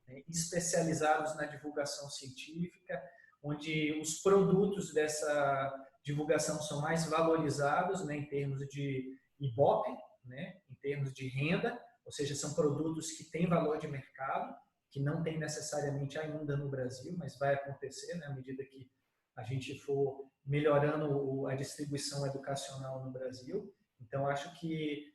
né, especializados na divulgação científica, onde os produtos dessa divulgação são mais valorizados, né, em termos de Ibope, né, em termos de renda, ou seja, são produtos que têm valor de mercado, que não tem necessariamente ainda no Brasil, mas vai acontecer, né, à medida que a gente for melhorando a distribuição educacional no Brasil. Então, acho que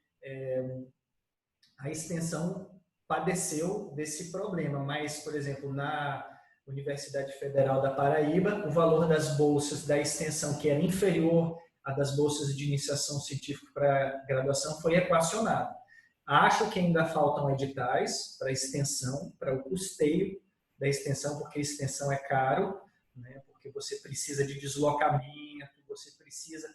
a extensão padeceu desse problema, mas, por exemplo, na Universidade Federal da Paraíba, o valor das bolsas da extensão, que era inferior à das bolsas de iniciação científica para graduação, foi equacionado. Acho que ainda faltam editais para extensão, para o custeio da extensão, porque a extensão é caro, né? Porque você precisa de deslocamento, você precisa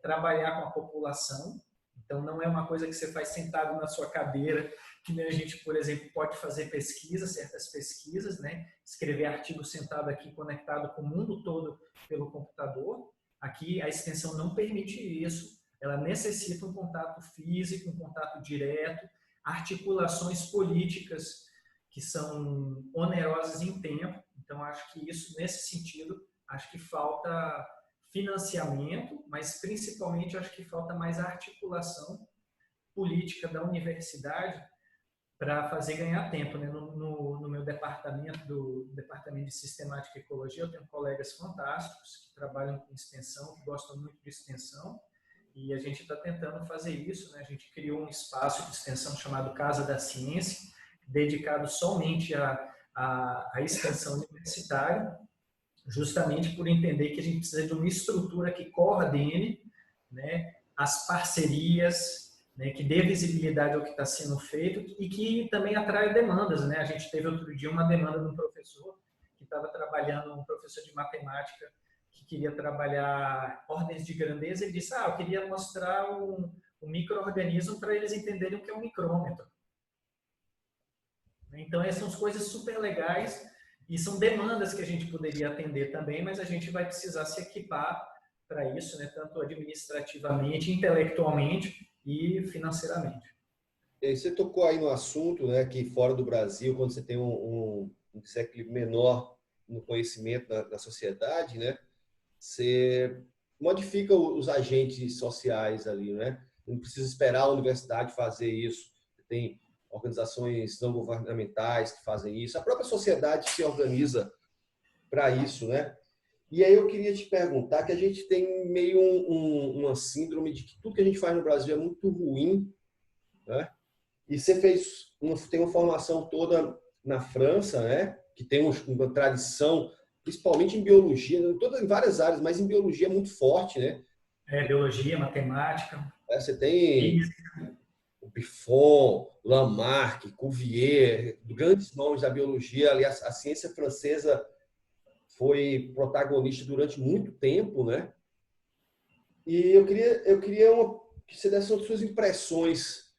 trabalhar com a população. Então, não é uma coisa que você faz sentado na sua cadeira, que nem a gente, por exemplo, pode fazer pesquisa, certas pesquisas, né? Escrever artigo sentado aqui, conectado com o mundo todo pelo computador. Aqui, a extensão não permite isso. Ela necessita um contato físico, um contato direto, articulações políticas que são onerosas em tempo. Então, acho que isso, nesse sentido, acho que falta financiamento, mas principalmente acho que falta mais articulação política da universidade para fazer ganhar tempo, né? No meu departamento, do Departamento de Sistemática e Ecologia, eu tenho colegas fantásticos que trabalham com extensão, que gostam muito de extensão, e a gente está tentando fazer isso, né? A gente criou um espaço de extensão chamado Casa da Ciência, dedicado somente à extensão universitária, justamente por entender que a gente precisa de uma estrutura que coordene, né, as parcerias, né, que dê visibilidade ao que está sendo feito e que também atrai demandas, né? A gente teve outro dia uma demanda de um professor que estava trabalhando, um professor de matemática, que queria trabalhar ordens de grandeza e disse, eu queria mostrar um micro-organismo para eles entenderem o que é um micrômetro. Então, essas são coisas super legais e são demandas que a gente poderia atender também, mas a gente vai precisar se equipar para isso, né? Tanto administrativamente, intelectualmente e financeiramente. Você tocou aí no assunto, né, que fora do Brasil, quando você tem um desequilíbrio menor no conhecimento da sociedade, né, você modifica os agentes sociais ali, né? Não precisa esperar a universidade fazer isso. Tem organizações não governamentais que fazem isso. A própria sociedade se organiza para isso, né? E aí eu queria te perguntar que a gente tem meio uma síndrome de que tudo que a gente faz no Brasil é muito ruim, né? E você tem uma formação toda na França, né? Que tem uma tradição, principalmente em biologia, em várias áreas, mas em biologia é muito forte, né? Biologia, matemática, Você tem física. o Buffon, Lamarck, Cuvier, grandes nomes da biologia. Aliás, a ciência francesa foi protagonista durante muito tempo, né? E eu queria que você desse as suas impressões.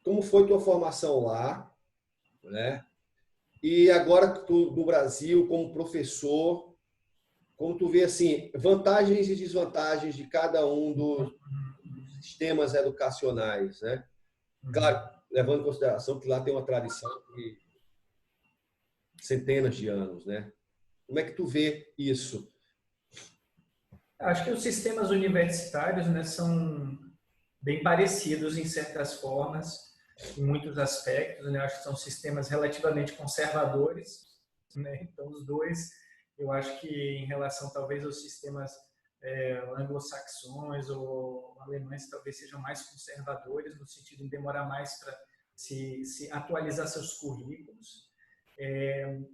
Como foi tua formação lá, né? E agora tu, no Brasil, como professor, como tu vê assim, vantagens e desvantagens de cada um dos sistemas educacionais, né? Claro, levando em consideração que lá tem uma tradição de centenas de anos, né? Como é que tu vê isso? Acho que os sistemas universitários, né, são bem parecidos em certas formas, em muitos aspectos, né? Acho que são sistemas relativamente conservadores, né? Então, os dois, eu acho que em relação talvez aos sistemas anglo-saxões ou alemães, talvez sejam mais conservadores, no sentido de demorar mais para se atualizar seus currículos.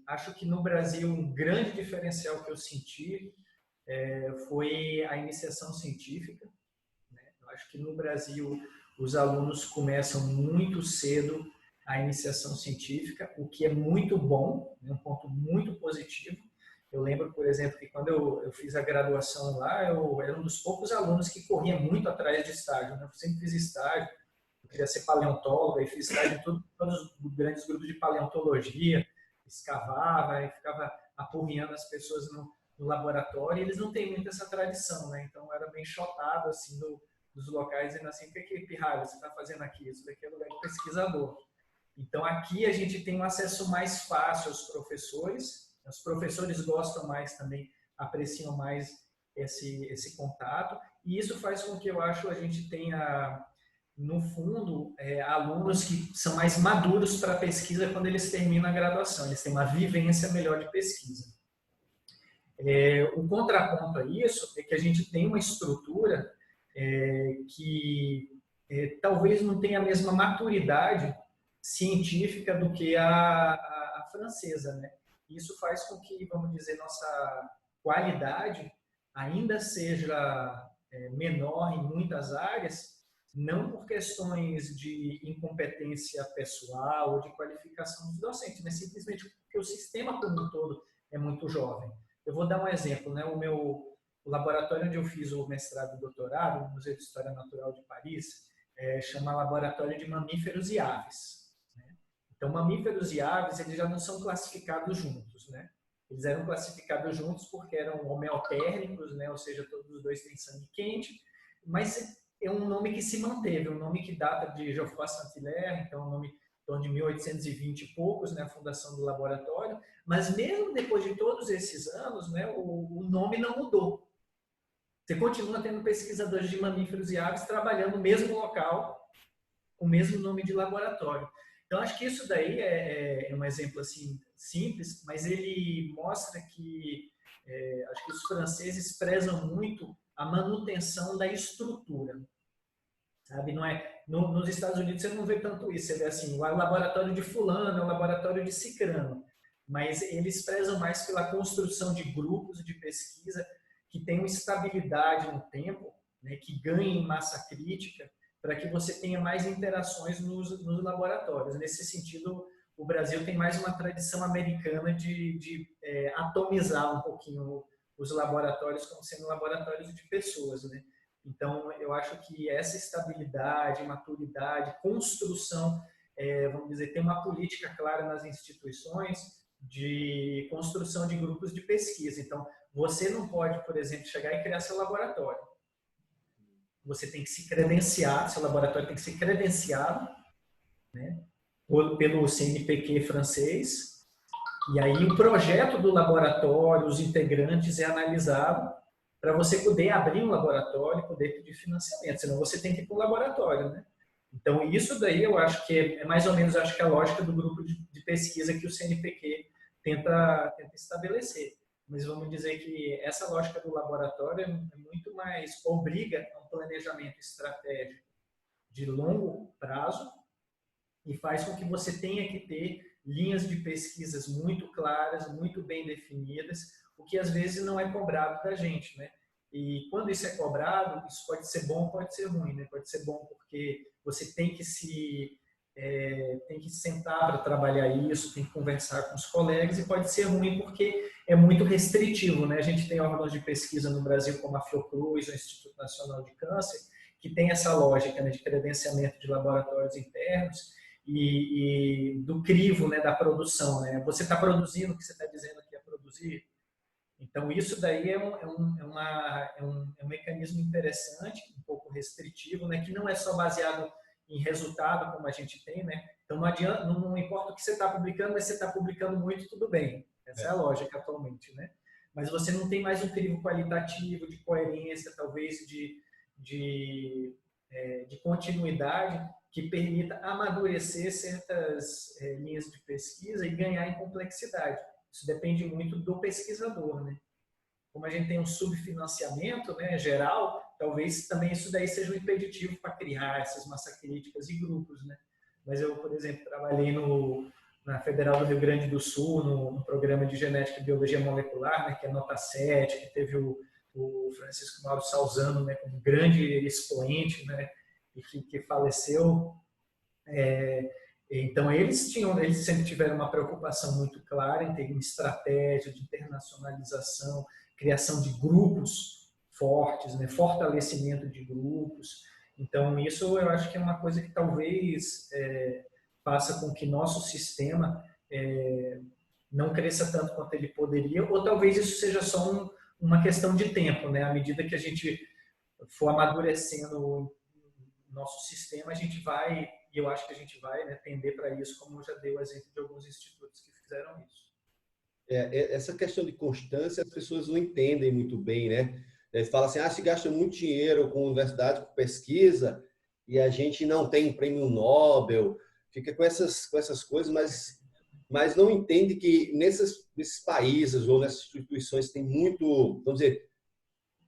Acho que no Brasil um grande diferencial que eu senti foi a iniciação científica. Eu acho que no Brasil os alunos começam muito cedo a iniciação científica, o que é muito bom, um ponto muito positivo. Eu lembro, por exemplo, que quando eu fiz a graduação lá, eu era um dos poucos alunos que corria muito atrás de estágio. Eu sempre fiz estágio, eu queria ser paleontólogo, e fiz estágio em todos os grandes grupos de paleontologia, escavava e ficava apurrinhando as pessoas no laboratório, e eles não têm muito essa tradição, né? Então, eu era bem chotado, assim, dos locais, dizendo assim, o que é que pirralho você está fazendo aqui? Isso daqui é lugar de pesquisador. Então, aqui a gente tem um acesso mais fácil aos professores, os professores gostam mais também, apreciam mais esse contato, e isso faz com que eu acho a gente tenha no fundo, alunos que são mais maduros para a pesquisa quando eles terminam a graduação, eles têm uma vivência melhor de pesquisa. O contraponto a isso é que a gente tem uma estrutura que talvez não tenha a mesma maturidade científica do que a francesa, né? Isso faz com que, vamos dizer, nossa qualidade ainda seja menor em muitas áreas, não por questões de incompetência pessoal ou de qualificação dos docentes, mas simplesmente porque o sistema como um todo é muito jovem. Eu vou dar um exemplo, né? O laboratório onde eu fiz o mestrado e doutorado, no Museu de História Natural de Paris, chama Laboratório de Mamíferos e Aves. Né? Então, mamíferos e aves, eles já não são classificados juntos, né? Eles eram classificados juntos porque eram homeotérmicos, né? Ou seja, todos os dois têm sangue quente, mas é um nome que se manteve, um nome que data de Geoffroy Saint-Hilaire, então é um nome em torno de 1820 e poucos, né, a fundação do laboratório, mas mesmo depois de todos esses anos, né, o nome não mudou. Você continua tendo pesquisadores de mamíferos e aves trabalhando no mesmo local, com o mesmo nome de laboratório. Então, acho que isso daí é um exemplo assim, simples, mas ele mostra que acho que os franceses prezam muito a manutenção da estrutura. Sabe? Não nos Estados Unidos você não vê tanto isso, você vê assim, o laboratório de fulano, o laboratório de cicrano, mas eles prezam mais pela construção de grupos de pesquisa que tenham estabilidade no tempo, né, que ganhem massa crítica, para que você tenha mais interações nos laboratórios. Nesse sentido, o Brasil tem mais uma tradição americana de atomizar um pouquinho os laboratórios como sendo laboratórios de pessoas, né? Então, eu acho que essa estabilidade, maturidade, construção, vamos dizer, tem uma política clara nas instituições de construção de grupos de pesquisa. Então, você não pode, por exemplo, chegar e criar seu laboratório. Você tem que se credenciar, seu laboratório tem que ser credenciado, né, pelo CNPq francês, e aí o projeto do laboratório, os integrantes é analisado para você poder abrir um laboratório, poder pedir financiamento, senão você tem que ir para o laboratório, né? Então, isso daí eu acho que é mais ou menos acho que a lógica do grupo de pesquisa que o CNPq tenta estabelecer. Mas vamos dizer que essa lógica do laboratório é muito mais, obriga a um planejamento estratégico de longo prazo e faz com que você tenha que ter linhas de pesquisas muito claras, muito bem definidas, o que às vezes não é cobrado da gente, né? E quando isso é cobrado, isso pode ser bom, pode ser ruim, né? Pode ser bom porque você tem que tem que sentar para trabalhar isso, tem que conversar com os colegas, e pode ser ruim porque é muito restritivo, né? A gente tem órgãos de pesquisa no Brasil como a Fiocruz, o Instituto Nacional de Câncer, que tem essa lógica, né, de credenciamento de laboratórios internos e do crivo, né, da produção, né? Você está produzindo o que você está dizendo que ia produzir? Então, isso daí é um mecanismo interessante, um pouco restritivo, né, que não é só baseado em resultado, como a gente tem, né? Então, não adianta, não importa o que você está publicando, mas você está publicando muito, tudo bem. Essa é a lógica atualmente, né? Mas você não tem mais um crivo qualitativo, de coerência, talvez de continuidade, que permita amadurecer certas linhas de pesquisa e ganhar em complexidade. Isso depende muito do pesquisador, né? Como a gente tem um subfinanciamento, né, geral, talvez também isso daí seja um impeditivo para criar essas massas críticas e grupos, né? Mas eu, por exemplo, trabalhei na Federal do Rio Grande do Sul, no programa de genética e biologia molecular, né, que é nota 7, que teve o Francisco Mauro Salzano, né, como grande expoente, né, e que faleceu. Então, eles sempre tiveram uma preocupação muito clara em ter uma estratégia de internacionalização, criação de grupos fortes, né? Fortalecimento de grupos. Então, isso eu acho que é uma coisa que talvez faça com que nosso sistema não cresça tanto quanto ele poderia, ou talvez isso seja só uma questão de tempo, né? À medida que a gente for amadurecendo o nosso sistema, a gente vai, e eu acho que a gente vai, né, tender para isso, como eu já dei o exemplo de alguns institutos que fizeram isso. Essa questão de constância, as pessoas não entendem muito bem, né? Eles falam assim, se gasta muito dinheiro com universidade, com pesquisa, e a gente não tem um prêmio Nobel, fica com essas coisas, mas não entende que nesses países ou nessas instituições que tem muito, vamos dizer,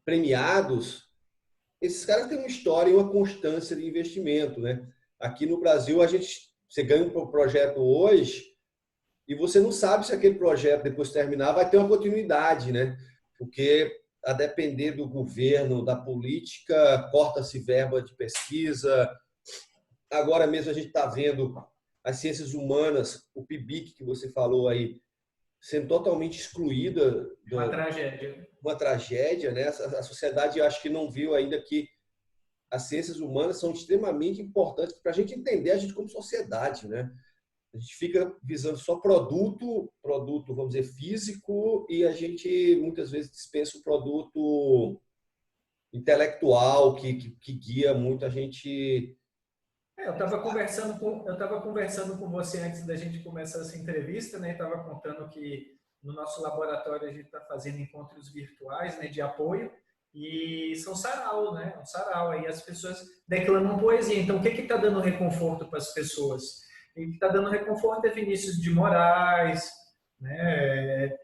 premiados, esses caras têm uma história e uma constância de investimento, né? Aqui no Brasil, você ganha um projeto hoje e você não sabe se aquele projeto, depois de terminar, vai ter uma continuidade, né? Porque, a depender do governo, da política, corta-se verba de pesquisa. Agora mesmo a gente está vendo as ciências humanas, o PIBIC que você falou aí, sendo totalmente excluída. Uma tragédia. Uma tragédia, né? A sociedade, eu acho que não viu ainda que as ciências humanas são extremamente importantes para a gente entender a gente como sociedade, né? A gente fica visando só produto, vamos dizer, físico, e a gente muitas vezes dispensa o produto intelectual que guia muito a gente. Eu estava conversando com você antes da gente começar essa entrevista, né? Estava contando que no nosso laboratório a gente está fazendo encontros virtuais, né, de apoio, e são sarau, né? Um sarau, aí as pessoas declamam poesia. Então, o que está dando reconforto para as pessoas? O que está dando reconforto é Vinícius de Moraes, né?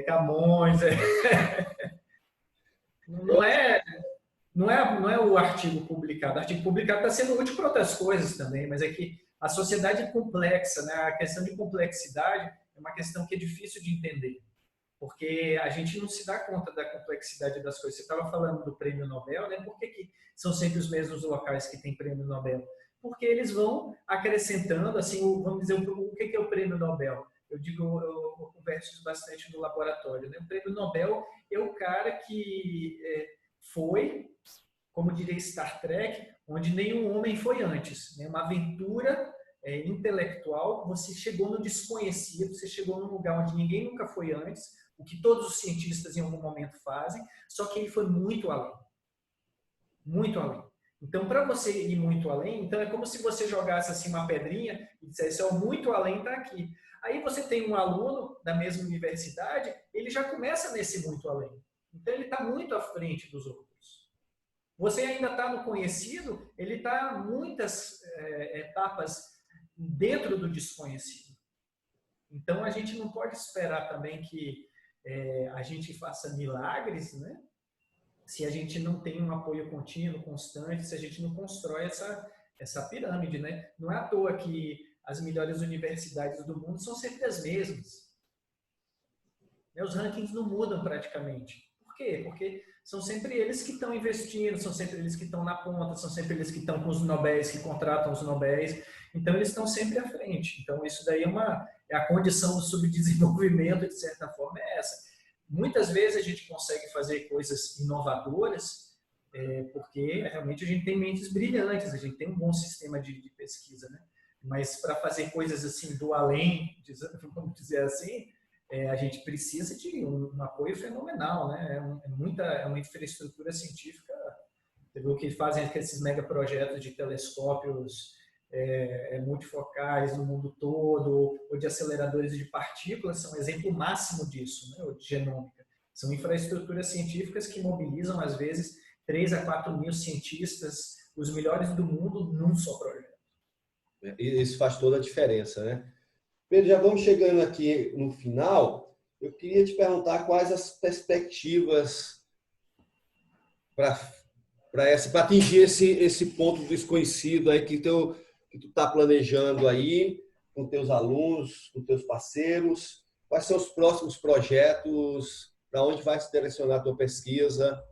Camões. Não é não é o artigo publicado. O artigo publicado está sendo útil para outras coisas também, mas é que a sociedade é complexa, né? A questão de complexidade é uma questão que é difícil de entender, porque a gente não se dá conta da complexidade das coisas. Você estava falando do prêmio Nobel, né? Por que são sempre os mesmos locais que têm prêmio Nobel? Porque eles vão acrescentando, assim, vamos dizer, o que é o prêmio Nobel? Eu converso bastante no laboratório, né? O prêmio Nobel é o cara que foi, como diria Star Trek, onde nenhum homem foi antes, né? Uma aventura intelectual, você chegou no desconhecido, você chegou num lugar onde ninguém nunca foi antes, o que todos os cientistas em algum momento fazem, só que ele foi muito além. Muito além. Então, para você ir muito além, então é como se você jogasse assim uma pedrinha e dissesse, ó, muito além está aqui. Aí você tem um aluno da mesma universidade, ele já começa nesse muito além. Então, ele está muito à frente dos outros. Você ainda está no conhecido, ele está muitas etapas dentro do desconhecido. Então, a gente não pode esperar também que a gente faça milagres, né? Se a gente não tem um apoio contínuo, constante, se a gente não constrói essa pirâmide, né? Não é à toa que as melhores universidades do mundo são sempre as mesmas. Os rankings não mudam praticamente. Por quê? Porque são sempre eles que estão investindo, são sempre eles que estão na ponta, são sempre eles que estão com os Nobéis, que contratam os Nobéis. Então, eles estão sempre à frente. Então, isso daí é a condição do subdesenvolvimento, de certa forma, é essa. Muitas vezes a gente consegue fazer coisas inovadoras, porque realmente a gente tem mentes brilhantes, a gente tem um bom sistema de pesquisa, né? Mas para fazer coisas assim do além, vamos dizer assim, a gente precisa de um apoio fenomenal, né? É uma infraestrutura científica. Você viu que fazem esses megaprojetos de telescópios multifocais no mundo todo, ou de aceleradores de partículas, são um exemplo máximo disso, né? Ou de genômica. São infraestruturas científicas que mobilizam, às vezes, 3 a 4 mil cientistas, os melhores do mundo, num só projeto. Isso faz toda a diferença, né? Pedro, já vamos chegando aqui no final. Eu queria te perguntar quais as perspectivas para atingir esse ponto desconhecido aí que tu está planejando aí com teus alunos, com teus parceiros. Quais são os próximos projetos? Para onde vai se direcionar a tua pesquisa?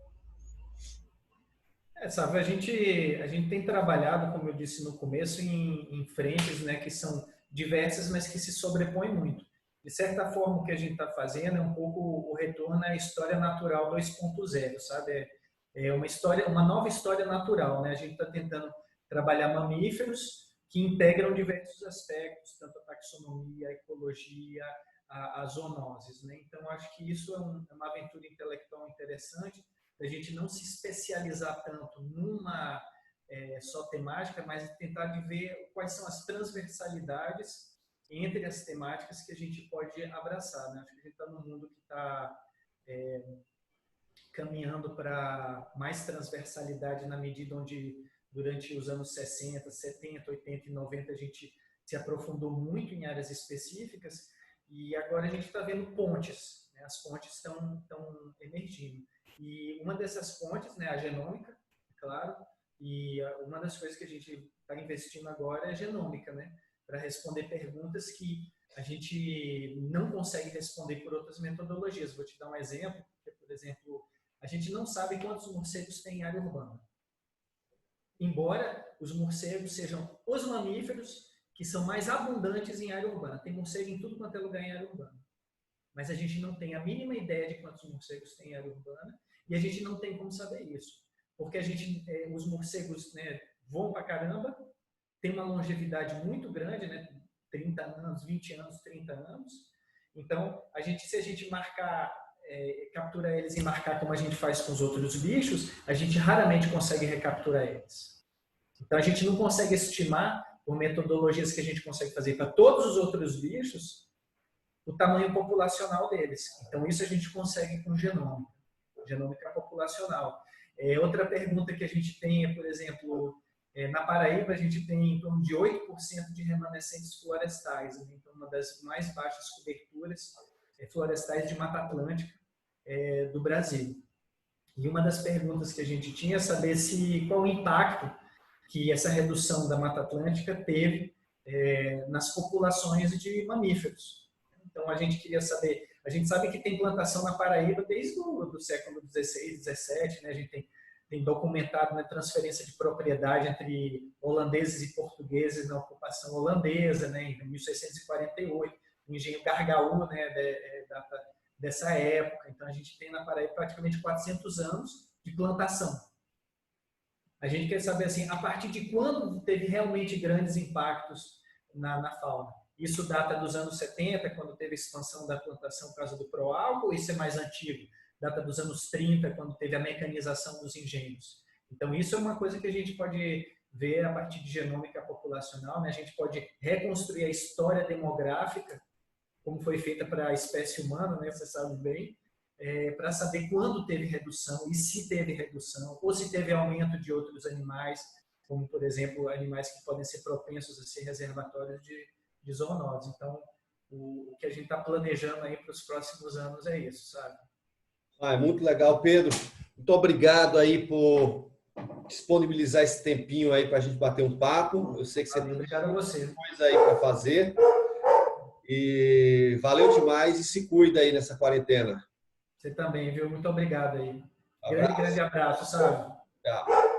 Sabe, a gente tem trabalhado, como eu disse no começo, em frentes, né, que são diversas, mas que se sobrepõem muito. De certa forma, o que a gente está fazendo é um pouco o retorno à história natural 2.0, sabe? Uma nova história natural, né? A gente está tentando trabalhar mamíferos que integram diversos aspectos, tanto a taxonomia, a ecologia, as zoonoses, né? Então, acho que isso é uma aventura intelectual interessante, a gente não se especializar tanto numa só temática, mas tentar de ver quais são as transversalidades entre as temáticas que a gente pode abraçar, né? Acho que a gente está num mundo que está caminhando para mais transversalidade na medida onde durante os anos 60, 70, 80 e 90, a gente se aprofundou muito em áreas específicas e agora a gente está vendo pontes, né? As pontes estão emergindo. E uma dessas pontes, né, a genômica, claro, e uma das coisas que a gente está investindo agora é a genômica, né, para responder perguntas que a gente não consegue responder por outras metodologias. Vou te dar um exemplo, que, por exemplo, a gente não sabe quantos morcegos tem em área urbana. Embora os morcegos sejam os mamíferos que são mais abundantes em área urbana. Tem morcego em tudo quanto é lugar em área urbana. Mas a gente não tem a mínima ideia de quantos morcegos tem em área urbana e a gente não tem como saber isso. Porque os morcegos, né, voam pra caramba, tem uma longevidade muito grande, né, 30 anos, 20 anos, 30 anos. Então, se a gente capturar eles e marcar como a gente faz com os outros bichos, a gente raramente consegue recapturar eles. Então, a gente não consegue estimar, por metodologias que a gente consegue fazer para todos os outros bichos, o tamanho populacional deles. Então, isso a gente consegue com genômica populacional. Outra pergunta que a gente tem é, por exemplo, na Paraíba a gente tem em torno de 8% de remanescentes florestais, né? Então, uma das mais baixas coberturas florestais de Mata Atlântica do Brasil. E uma das perguntas que a gente tinha é saber qual o impacto que essa redução da Mata Atlântica teve nas populações de mamíferos. Então, a gente queria saber, a gente sabe que tem plantação na Paraíba desde o século XVI, XVII, né? A gente tem documentado, né, transferência de propriedade entre holandeses e portugueses na ocupação holandesa, né, em 1648, o engenho Gargaú, né, data dessa época. Então, a gente tem na Paraíba praticamente 400 anos de plantação. A gente quer saber, assim, a partir de quando teve realmente grandes impactos na fauna. Isso data dos anos 70, quando teve a expansão da plantação por causa do proálcool, ou isso é mais antigo? Data dos anos 30, quando teve a mecanização dos engenhos. Então, isso é uma coisa que a gente pode ver a partir de genômica populacional, né? A gente pode reconstruir a história demográfica, como foi feita para a espécie humana, né? Você sabe bem, para saber quando teve redução e se teve redução, ou se teve aumento de outros animais, como, por exemplo, animais que podem ser propensos a ser reservatórios de zoonoses. Então, o que a gente está planejando aí para os próximos anos é isso, sabe? É muito legal, Pedro. Muito obrigado aí por disponibilizar esse tempinho aí para a gente bater um papo. Eu sei que você tem obrigado a você. coisa aí para fazer. E valeu demais e se cuida aí nessa quarentena. Você também, viu? Muito obrigado aí. Abraço. Grande abraço, sabe? Tchau.